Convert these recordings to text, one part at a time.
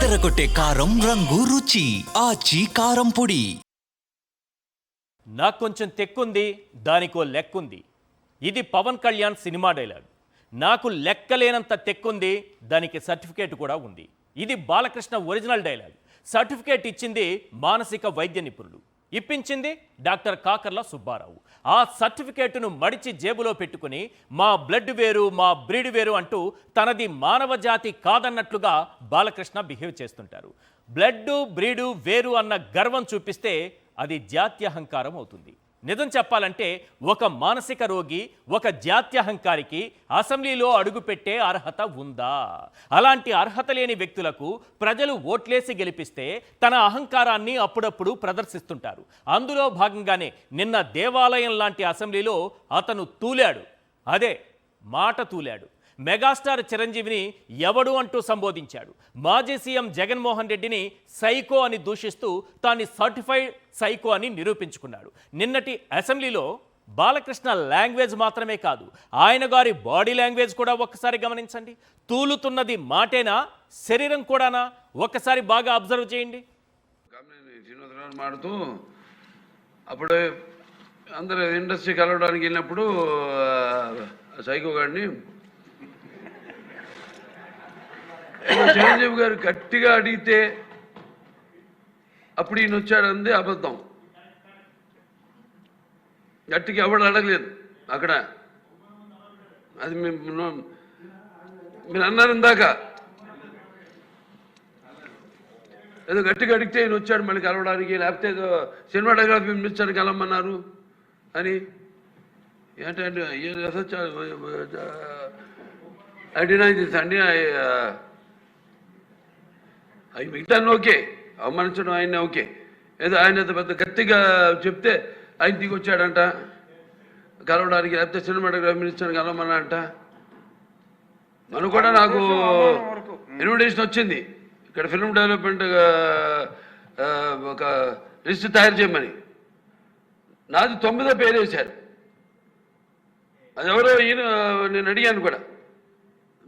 అదరగొట్టే కారం రంగు రుచి ఆచి కారం పొడి. నాకు కొంచెం తెక్కుంది, దానికో లెక్కుంది. ఇది పవన్ కళ్యాణ్ సినిమా డైలాగ్. నాకు లెక్కలేనంత తెక్కుంది, దానికి సర్టిఫికేట్ కూడా ఉంది. ఇది బాలకృష్ణ ఒరిజినల్ డైలాగ్. సర్టిఫికేట్ ఇచ్చింది మానసిక వైద్య నిపుణులు, ఇప్పించింది డాక్టర్ కాకర్ల సుబ్బారావు. ఆ సర్టిఫికేటును మడిచి జేబులో పెట్టుకుని మా బ్లడ్ వేరు, మా బ్రీడ్ వేరు అంటూ తనది మానవ జాతి కాదన్నట్లుగా బాలకృష్ణ బిహేవ్ చేస్తుంటారు. బ్లడ్ బ్రీడు వేరు అన్న గర్వం చూపిస్తే అది జాత్యహంకారం అవుతుంది. నిజం చెప్పాలంటే ఒక మానసిక రోగి, ఒక జాత్యహంకారికి అసెంబ్లీలో అడుగుపెట్టే అర్హత ఉందా? అలాంటి అర్హత లేని వ్యక్తులకు ప్రజలు ఓట్లేసి గెలిపిస్తే తన అహంకారాన్ని అప్పుడప్పుడు ప్రదర్శిస్తుంటారు. అందులో భాగంగానే నిన్న దేవాలయం లాంటి అసెంబ్లీలో అతను తూలాడు. అదే మాట తూలాడు. మెగాస్టార్ చిరంజీవిని ఎవడు అంటూ సంబోధించాడు. మాజీ సీఎం జగన్మోహన్ రెడ్డిని సైకో అని దూషిస్తూ తాను సర్టిఫైడ్ సైకో అని నిరూపించుకున్నాడు. నిన్నటి అసెంబ్లీలో బాలకృష్ణ లాంగ్వేజ్ మాత్రమే కాదు, ఆయన గారి బాడీ లాంగ్వేజ్ కూడా ఒక్కసారి గమనించండి. తూలుతున్నది మాటేనా, శరీరం కూడానా? ఒక్కసారి బాగా అబ్జర్వ్ చేయండి. మాడుతూ అప్పుడు అందరూ ఇండస్ట్రీ కలవడానికి వెళ్ళినప్పుడు సైకో గారిని చిరంజీవి గారు గట్టిగా అడిగితే అప్పుడు ఈయన వచ్చాడంది అబద్ధం. గట్టిగా ఎవడు అడగలేదు అక్కడ. అది మీరు అన్నారు ఇందాక, ఏదో గట్టిగా అడిగితే ఈయన వచ్చాడు మళ్ళీ కలవడానికి, లేకపోతే ఏదో సినిమాటోగ్రఫీ మినిస్టర్ని కలవమన్నారు అని. ఏంటంటే అడినా అండి అవి మిగతాను ఓకే, అవమానించడం ఆయన ఓకే. ఏదో ఆయన పెద్ద గట్టిగా చెప్తే ఆయన దిగి వచ్చాడంట కలవడానికి, లేకపోతే సినిమాటోగ్రఫీ మినిస్టర్ని కలవమన్నాడంట. మనకు కూడా నాకు ఇన్విటేషన్ వచ్చింది ఇక్కడ ఫిల్మ్ డెవలప్మెంట్ ఒక లిస్ట్ తయారు చేయమని. నాది 9వ పేరు వేశారు. అది ఎవరో ఈయన నేను అడిగాను కూడా,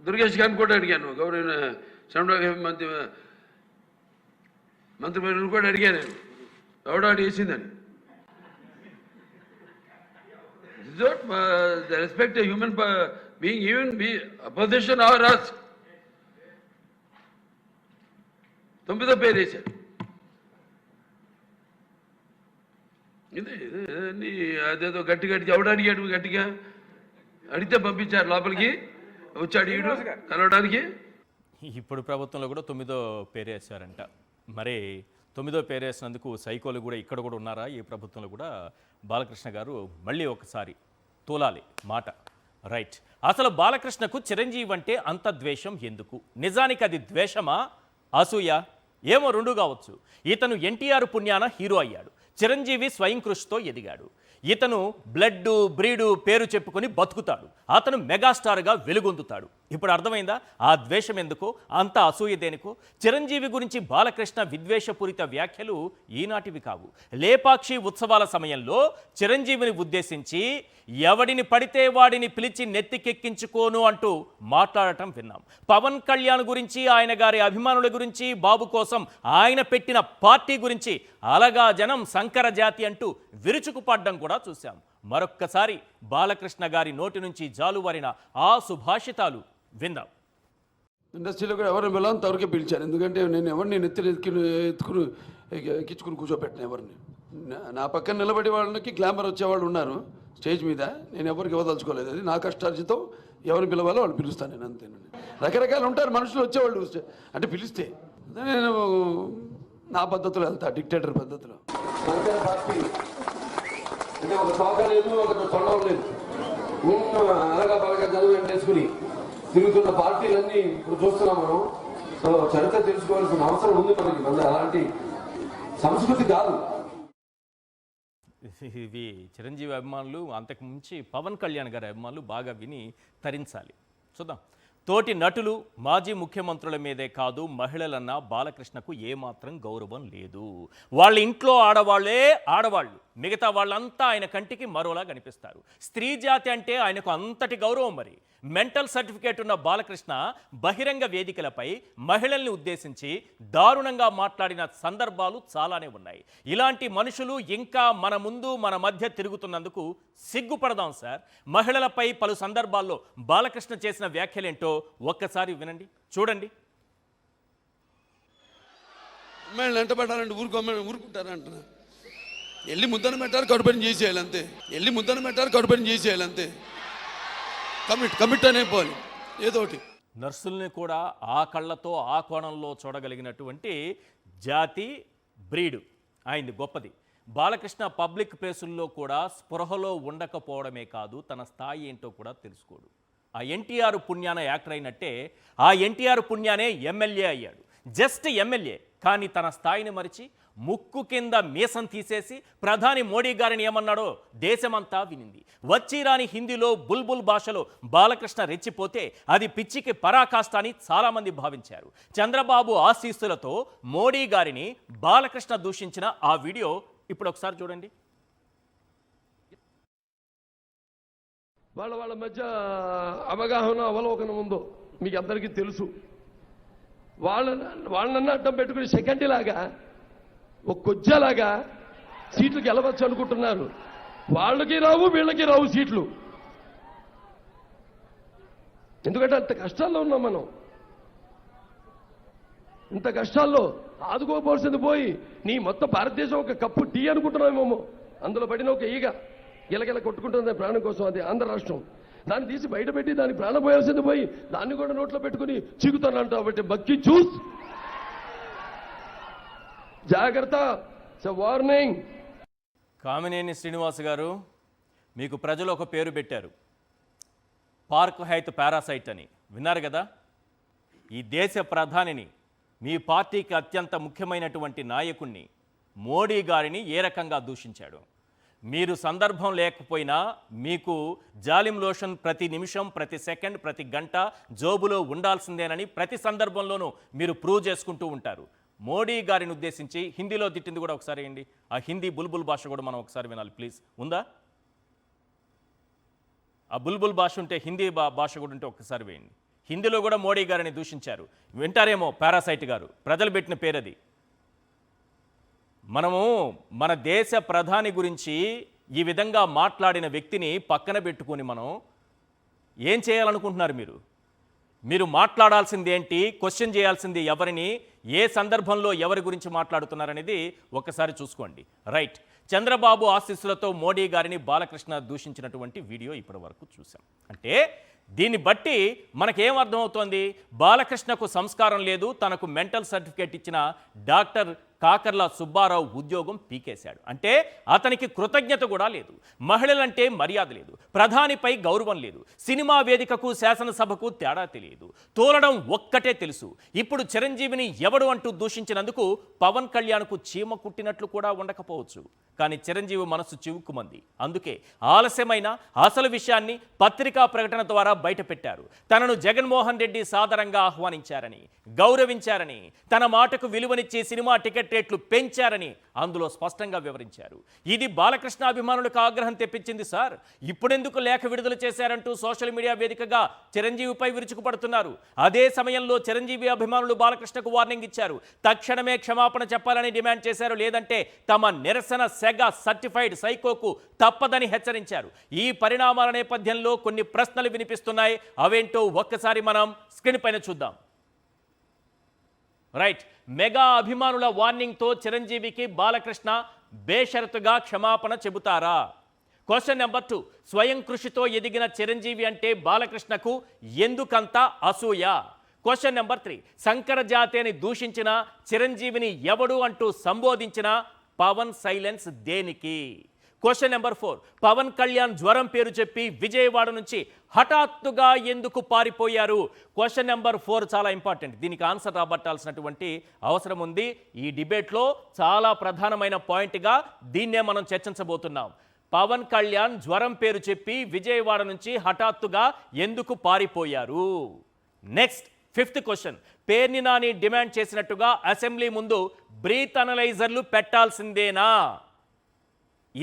దుర్గేష్ గారిని కూడా అడిగాను, గౌరవ సినిమాటోగ్రఫీ మంత్రివర్యులు కూడా అడిగాను, ఎవడో అడిగేసిందని. Respect human being, even be opposition or us. 9వ పేరు వేశారు. ఇది అదేదో గట్టిగా ఎవడు అడిగాడు, గట్టిగా అడిగితే పంపించారు లోపలికి, వచ్చాడు ఈడు కలవడానికి. ఇప్పుడు ప్రభుత్వంలో కూడా 9వ పేరు వేశారంట. మరి 9వ పేరు వేసినందుకు సైకోలు కూడా ఇక్కడ కూడా ఉన్నారా? ఈ ప్రభుత్వంలో కూడా బాలకృష్ణ గారు మళ్ళీ ఒకసారి తూలాలి మాట. రైట్, అసలు బాలకృష్ణకు చిరంజీవి అంటే అంత ద్వేషం ఎందుకు? నిజానికి అది ద్వేషమా, అసూయ? ఏమో రెండు కావచ్చు. ఇతను ఎన్టీఆర్ పుణ్యాన హీరో అయ్యాడు. చిరంజీవి స్వయం కృషితో ఎదిగాడు. ఇతను బ్లడ్ బ్రీడు పేరు చెప్పుకొని బతుకుతాడు. అతను మెగాస్టార్గా వెలుగొందుతాడు. ఇప్పుడు అర్థమైందా ఆ ద్వేషం ఎందుకో, అంత అసూయ దేనికో? చిరంజీవి గురించి బాలకృష్ణ విద్వేషపూరిత వ్యాఖ్యలు ఈనాటివి కావు. లేపాక్షి ఉత్సవాల సమయంలో చిరంజీవిని ఉద్దేశించి ఎవడిని పడితే వాడిని పిలిచి నెత్తికెక్కించుకోను అంటూ మాట్లాడటం విన్నాం. పవన్ కళ్యాణ్ గురించి, ఆయన గారి అభిమానుల గురించి, బాబు కోసం ఆయన పెట్టిన పార్టీ గురించి అలగా జనం సంకర జాతి అంటూ విరుచుకుపడ్డం కూడా చూశాం. మరొక్కసారి బాలకృష్ణ గారి నోటి నుంచి జాలువారిన ఆ సుభాషితాలు విందాం. ఇండస్ట్రీలో కూడా ఎవరిని పిలవని తవరకే పిలిచాను. ఎందుకంటే నేను ఎవరిని ఎక్కించుకుని కూర్చోబెట్టిన ఎవరిని. నా పక్కన నిలబడి వాళ్ళకి గ్లామర్ వచ్చేవాళ్ళు ఉన్నారు స్టేజ్ మీద. నేను ఎవరికి ఇవ్వదలుచుకోలేదు. అది నా కష్టార్జితం. ఎవరిని పిలవాలో వాళ్ళు పిలుస్తాను నేను, అంతేనండి. రకరకాలు ఉంటారు మనుషులు వచ్చేవాళ్ళు అంటే పిలిస్తే. నేను నా పద్ధతిలో వెళ్తా, డిక్టేటర్ పద్ధతిలో. అంటే ఒక తోక లేదు, ఒక తొండం లేదు. అలాగా బాగా చదువు వెంటేసుకుని తిరుగుతున్న పార్టీలన్నీ ఇప్పుడు చూస్తున్నాం మనం. సో చరిత్ర తెలుసుకోవాల్సిన అవసరం ఉంది మనకి. మన అలాంటి సంస్కృతి కాదు. ఇవి చిరంజీవి అభిమానులు, అంతకు మించి పవన్ కళ్యాణ్ గారి అభిమానులు బాగా విని తరించాలి. చూద్దాం. తోటి నటులు, మాజీ ముఖ్యమంత్రుల మీదే కాదు, మహిళలన్నా బాలకృష్ణకు ఏమాత్రం గౌరవం లేదు. వాళ్ళ ఇంట్లో ఆడవాళ్లే ఆడవాళ్ళు, మిగతా వాళ్ళంతా ఆయన కంటికి మరోలా కనిపిస్తారు. స్త్రీ జాతి అంటే ఆయనకు అంతటి గౌరవం. మరి మెంటల్ సర్టిఫికేట్ ఉన్న బాలకృష్ణ బహిరంగ వేదికలపై మహిళల్ని ఉద్దేశించి దారుణంగా మాట్లాడిన సందర్భాలు చాలానే ఉన్నాయి. ఇలాంటి మనుషులు ఇంకా మన ముందు మన మధ్య తిరుగుతున్నందుకు సిగ్గుపడదాం సార్. మహిళలపై పలు సందర్భాల్లో బాలకృష్ణ చేసిన వ్యాఖ్యలేంటో ఒక్కసారి వినండి, చూడండి. అమ్మాయిలు ఎంట పెట్టాలంటే ఊరుకుంటారంటున్నా. వెళ్ళి ముద్దను పెట్టారు, కడుపుని చేసేయాలి అంతే. వెళ్ళి ముద్దను పెట్టారు, కడుపుని చేసేయాలి అంతే. కమిట్ అనేపోవాలి ఏదో ఒకటి. నర్సుల్ని కూడా ఆ కళ్ళతో ఆ కోణంలో చూడగలిగినటువంటి జాతి, బ్రీడు ఆయనది గొప్పది. బాలకృష్ణ పబ్లిక్ ప్లేసుల్లో కూడా స్పృహలో ఉండకపోవడమే కాదు, తన స్థాయి ఏంటో కూడా తెలుసుకోడు. ఆ ఎన్టీఆర్ పుణ్యాన యాక్టర్ అయినట్టే ఆ ఎన్టీఆర్ పుణ్యానే ఎమ్మెల్యే అయ్యాడు. జస్ట్ ఎమ్మెల్యే, కానీ తన స్థాయిని మరిచి ముక్కు కింద మీసం తీసేసి ప్రధాని మోడీ గారిని ఏమన్నాడో దేశమంతా వినింది. వచ్చిరాని హిందీలో బుల్బుల్ భాషలో బాలకృష్ణ రెచ్చిపోతే అది పిచ్చికి పరాకాష్ట అని చాలామంది భావించారు. చంద్రబాబు ఆశీస్సులతో మోడీ గారిని బాలకృష్ణ దూషించిన ఆ వీడియో ఇప్పుడు ఒకసారి చూడండి. వాళ్ళ మధ్య అవగాహన అవలోకనం ఉందో మీకు అందరికీ తెలుసు. వాళ్ళని అడ్డం పెట్టుకుని సెకండ్ లాగా ఒక కొజ్జలాగా సీట్లు గెలవచ్చు అనుకుంటున్నారు. వాళ్ళకి రావు, వీళ్ళకి రావు సీట్లు. ఎందుకంటే అంత కష్టాల్లో ఉన్నాం మనం. ఇంత కష్టాల్లో ఆదుకోపోవాల్సింది పోయి నీ మొత్తం భారతదేశం ఒక కప్పు టీ అనుకుంటున్నామేమో. అందులో పడిన ఒక ఈగ గిలగిల కొట్టుకుంటుంది ప్రాణం కోసం. అది ఆంధ్ర రాష్ట్రం. దాన్ని తీసి బయట పెట్టి దానికి ప్రాణం పోయాల్సింది పోయి దాన్ని కూడా నోట్లో పెట్టుకుని చిగుతానంట. కాబట్టి బక్కి చూస్, జాగ్రత్త, వార్నింగ్. కామినేని శ్రీనివాస్ గారు, మీకు ప్రజలు ఒక పేరు పెట్టారు, పార్క్ హైత్ పారాసైట్ అని. విన్నారు కదా? ఈ దేశ ప్రధానిని, మీ పార్టీకి అత్యంత ముఖ్యమైనటువంటి నాయకుణ్ణి, మోడీ గారిని ఏ రకంగా దూషించాడు. మీరు సందర్భం లేకపోయినా మీకు జాలిం లోషన్ ప్రతి నిమిషం, ప్రతి సెకండ్, ప్రతి గంట జోబులో ఉండాల్సిందేనని ప్రతి సందర్భంలోనూ మీరు ప్రూవ్ చేసుకుంటూ ఉంటారు. మోడీ గారిని ఉద్దేశించి హిందీలో తిట్టింది కూడా ఒకసారి వేయండి. ఆ హిందీ బుల్బుల్ భాష కూడా మనం ఒకసారి వినాలి ప్లీజ్. ఉందా? ఆ బుల్బుల్ భాష ఉంటే హిందీ భాష కూడా ఉంటే ఒకసారి వేయండి. హిందీలో కూడా మోడీ గారిని దూషించారు. వింటారేమో పారాసైట్ గారు, ప్రజలు పెట్టిన పేరది. మనము మన దేశ ప్రధాని గురించి ఈ విధంగా మాట్లాడిన వ్యక్తిని పక్కన పెట్టుకొని మనం ఏం చేయాలనుకుంటున్నారు? మీరు మాట్లాడాల్సింది ఏంటి, క్వశ్చన్ చేయాల్సింది ఎవరిని, ఏ సందర్భంలో ఎవరి గురించి మాట్లాడుతున్నారనేది ఒకసారి చూసుకోండి. రైట్, చంద్రబాబు ఆశీస్సులతో మోడీ గారిని బాలకృష్ణ దూషించినటువంటి వీడియో ఇప్పటి వరకు చూసాం. అంటే దీన్ని బట్టి మనకేం అర్థమవుతోంది? బాలకృష్ణకు సంస్కారం లేదు, తనకు మెంటల్ సర్టిఫికేట్ ఇచ్చిన డాక్టర్ కాకర్ల సుబ్బారావు ఉద్యోగం పీకేశాడు. అంటే అతనికి కృతజ్ఞత కూడా లేదు, మహిళలంటే మర్యాద లేదు, ప్రధానిపై గౌరవం లేదు, సినిమా వేదికకు శాసనసభకు తేడా తెలియదు, తోలడం ఒక్కటే తెలుసు. ఇప్పుడు చిరంజీవిని ఎవడు అంటూ దూషించినందుకు పవన్ కళ్యాణ్కు చీమ కుట్టినట్లు కూడా ఉండకపోవచ్చు, కానీ చిరంజీవి మనసు చివుక్కుమంది. అందుకే ఆలస్యమైన అసలు విషయాన్ని పత్రికా ప్రకటన ద్వారా బయటపెట్టారు. తనను జగన్మోహన్ రెడ్డి సాదరంగా ఆహ్వానించారని, గౌరవించారని, తన మాటకు విలువనిచ్చే సినిమా టికెట్ రేట్లు పెంచారని అందులో స్పష్టంగా వివరించారు. ఇది బాలకృష్ణ అభిమానులకు ఆగ్రహం తెప్పించింది సార్. ఇప్పుడెందుకు లేఖ విడుదల చేశారంటూ సోషల్ మీడియా వేదికగా చిరంజీవిపై విరుచుకుపడుతున్నారు. అదే సమయంలో చిరంజీవి అభిమానులు బాలకృష్ణకు వార్నింగ్ ఇచ్చారు. తక్షణమే క్షమాపణ చెప్పాలని డిమాండ్ చేశారు. లేదంటే తమ నిరసన సెగ సర్టిఫైడ్ సైకోకు తప్పదని హెచ్చరించారు. ఈ పరిణామాల నేపథ్యంలో కొన్ని ప్రశ్నలు వినిపిస్తున్నాయి. అవేంటో ఒక్కసారి మనం స్క్రీన్ పైన చూద్దాం. రైట్, మెగా అభిమానుల వార్నింగ్తో చిరంజీవికి బాలకృష్ణ బేషరతుగా క్షమాపణ చెబుతారా? క్వశ్చన్ నెంబర్ 2, స్వయం కృషితో ఎదిగిన చిరంజీవి అంటే బాలకృష్ణకు ఎందుకంత అసూయ? క్వశ్చన్ నెంబర్ 3, శంకర జాతిని దూషించిన చిరంజీవిని ఎవడు అంటూ సంబోధించిన పవన్ సైలెన్స్ దేనికి? క్వశ్చన్ నెంబర్ 4, పవన్ కళ్యాణ్ జ్వరం పేరు చెప్పి విజయవాడ నుంచి హఠాత్తుగా ఎందుకు పారిపోయారు? క్వశ్చన్ నెంబర్ 4 చాలా ఇంపార్టెంట్, దీనికి ఆన్సర్ రాబట్టాల్సినటువంటి అవసరం ఉంది. ఈ డిబేట్లో చాలా ప్రధానమైన పాయింట్గా దీన్నే మనం చర్చించబోతున్నాం. పవన్ కళ్యాణ్ జ్వరం పేరు చెప్పి విజయవాడ నుంచి హఠాత్తుగా ఎందుకు పారిపోయారు? Next 5th question, Perni Nani demand చేసినట్టుగా అసెంబ్లీ ముందు బ్రీత్ అనలైజర్లు పెట్టాల్సిందేనా?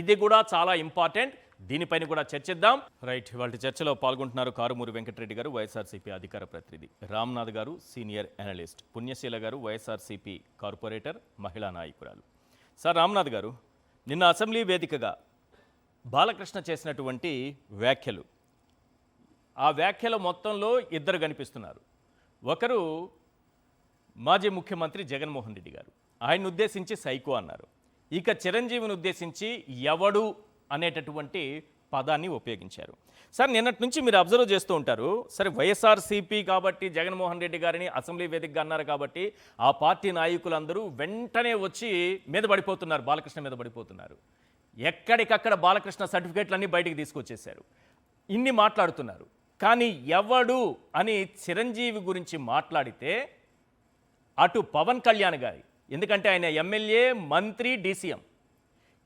ఇది కూడా చాలా ఇంపార్టెంట్. దీనిపైన కూడా చర్చిద్దాం. రైట్, వాళ్ళ చర్చలో పాల్గొంటున్నారు కారుమూరి వెంకటరెడ్డి గారు, వైఎస్ఆర్సీపీ అధికార ప్రతినిధి, రామ్నాథ్ గారు, సీనియర్ అనలిస్ట్, పుణ్యశీల గారు, వైఎస్ఆర్సీపీ కార్పొరేటర్, మహిళా నాయకురాలు. సార్ రామ్నాథ్ గారు, నిన్న అసెంబ్లీ వేదికగా బాలకృష్ణ చేసినటువంటి వ్యాఖ్యలు, ఆ వ్యాఖ్యల మొత్తంలో ఇద్దరు కనిపిస్తున్నారు. ఒకరు మాజీ ముఖ్యమంత్రి జగన్మోహన్ రెడ్డి గారు, ఆయన ఉద్దేశించి సైకో అన్నారు. ఇక చిరంజీవిని ఉద్దేశించి ఎవడు అనేటటువంటి పదాన్ని ఉపయోగించారు. సార్, నిన్నటి నుంచి మీరు అబ్జర్వ్ చేస్తూ ఉంటారు. సరే, వైఎస్ఆర్సీపీ కాబట్టి జగన్మోహన్ రెడ్డి గారిని అసెంబ్లీ వేదికగా అన్నారు కాబట్టి ఆ పార్టీ నాయకులందరూ వెంటనే వచ్చి మీద పడిపోతున్నారు, బాలకృష్ణ మీద పడిపోతున్నారు. ఎక్కడికక్కడ బాలకృష్ణ సర్టిఫికేట్లన్నీ బయటికి తీసుకొచ్చేశారు. ఇన్ని మాట్లాడుతున్నారు. కానీ ఎవడు అని చిరంజీవి గురించి మాట్లాడితే అటు పవన్ కళ్యాణ్ గారి, ఎందుకంటే ఆయన ఎమ్మెల్యే, మంత్రి, డీసీఎం,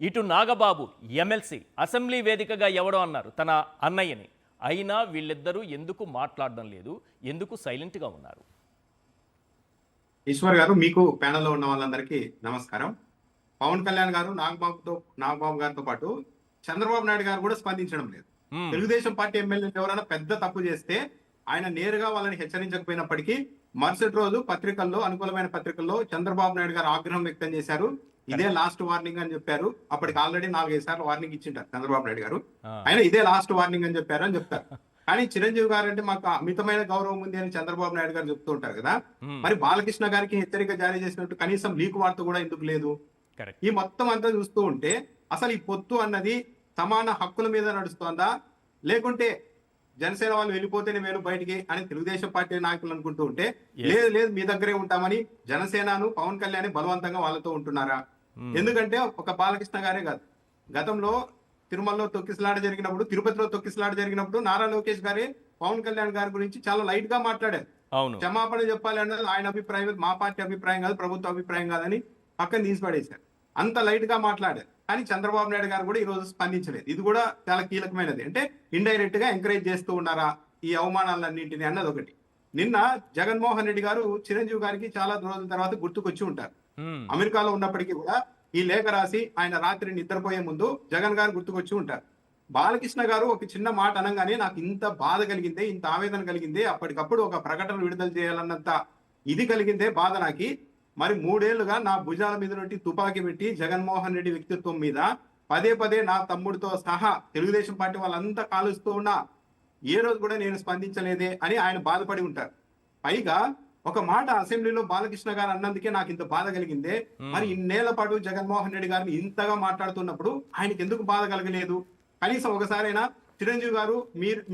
ఇటు నాగబాబు ఎమ్మెల్సీ, అసెంబ్లీ వేదికగా ఎవడో అన్నారు తన అన్నయ్యని. అయినా వీళ్ళిద్దరూ ఎందుకు మాట్లాడడం లేదు, ఎందుకు సైలెంట్గా ఉన్నారు? ఈశ్వర్ గారు, మీకు ప్యానెల్లో ఉన్న వాళ్ళందరికీ నమస్కారం. పవన్ కళ్యాణ్ గారు నాగబాబు గారితో పాటు చంద్రబాబు నాయుడు గారు కూడా స్పందించడం లేదు. తెలుగుదేశం పార్టీ ఎమ్మెల్యేలు ఎవరైనా పెద్ద తప్పు చేస్తే ఆయన నేరుగా వాళ్ళని హెచ్చరించకపోయినప్పటికీ మరుసటి రోజు పత్రికల్లో, అనుకూలమైన పత్రికల్లో చంద్రబాబు నాయుడు గారు ఆగ్రహం వ్యక్తం చేశారు. ఇదే లాస్ట్ వార్నింగ్ అని చెప్పారు. అప్పటికి ఆల్రెడీ 4-5 సార్లు వార్నింగ్ ఇచ్చింటారు చంద్రబాబు నాయుడు గారు. ఆయన ఇదే లాస్ట్ వార్నింగ్ అని చెప్పారు అని చెప్తారు. కానీ చిరంజీవి గారు అంటే మాకు అమితమైన గౌరవం ఉంది అని చంద్రబాబు నాయుడు గారు చెప్తూ ఉంటారు కదా. మరి బాలకృష్ణ గారికి హెచ్చరిక జారీ చేసినట్టు కనీసం లీక్ వార్త కూడా ఎందుకు లేదు? ఈ మొత్తం అంతా చూస్తూ ఉంటే అసలు ఈ పొత్తు అన్నది సమాన హక్కుల మీద నడుస్తోందా, లేకుంటే జనసేన వాళ్ళు వెళ్ళిపోతేనే వేరు బయటికి అని తెలుగుదేశం పార్టీ నాయకులు అనుకుంటూ ఉంటే, లేదు మీ దగ్గరే ఉంటామని జనసేనను పవన్ కళ్యాణ్ బలవంతంగా వాళ్ళతో ఉంటున్నారా? ఎందుకంటే ఒక బాలకృష్ణ గారే కాదు, గతంలో తిరుమలలో తొక్కిసలాట జరిగినప్పుడు, తిరుపతిలో తొక్కిసలాట జరిగినప్పుడు నారా లోకేష్ గారే పవన్ కళ్యాణ్ గారి గురించి చాలా లైట్ గా మాట్లాడారు. క్షమాపణ చెప్పాలి అన్నది ఆయన అభిప్రాయం, మా పార్టీ అభిప్రాయం కాదు, ప్రభుత్వ అభిప్రాయం కాదని పక్కన తీసి పడేశారు. అంత లైట్ గా మాట్లాడారు. కానీ చంద్రబాబు నాయుడు గారు కూడా ఈ రోజు స్పందించలేదు. ఇది కూడా చాలా కీలకమైనది. అంటే ఇండైరెక్ట్ గా ఎంకరేజ్ చేస్తూ ఉన్నారా ఈ అవమానాలన్నింటినీ అన్నది ఒకటి. నిన్న జగన్మోహన్ రెడ్డి గారు చిరంజీవి గారికి చాలా రోజుల తర్వాత గుర్తుకొచ్చి ఉంటారు. అమెరికాలో ఉన్నప్పటికీ కూడా ఈ లేఖ రాసి ఆయన రాత్రి నిద్రపోయే ముందు జగన్ గారు గుర్తుకొచ్చి ఉంటారు. బాలకృష్ణ గారు ఒక చిన్న మాట అనగానే నాకు ఇంత బాధ కలిగిందే, ఇంత ఆవేదన కలిగిందే, అప్పటికప్పుడు ఒక ప్రకటన విడుదల చేయాలన్నంత ఇది కలిగిందే బాధ నాకి. మరి 3 ఏళ్లుగా నా భుజాల మీద నుండి తుపాకీ పెట్టి జగన్మోహన్ రెడ్డి వ్యక్తిత్వం మీద పదే నా తమ్ముడితో సహా తెలుగుదేశం పార్టీ వాళ్ళంతా కాలుస్తూ ఉన్నా ఏ రోజు కూడా నేను స్పందించలేదే అని ఆయన బాధపడి ఉంటారు. పైగా ఒక మాట అసెంబ్లీలో బాలకృష్ణ గారు అన్నందుకే నాకు ఇంత బాధ కలిగిందే, మరి ఇన్నేళ్ల పాటు జగన్మోహన్ రెడ్డి గారిని ఇంతగా మాట్లాడుతున్నప్పుడు ఆయనకి ఎందుకు బాధ కలగలేదు? కనీసం ఒకసారైనా చిరంజీవి గారు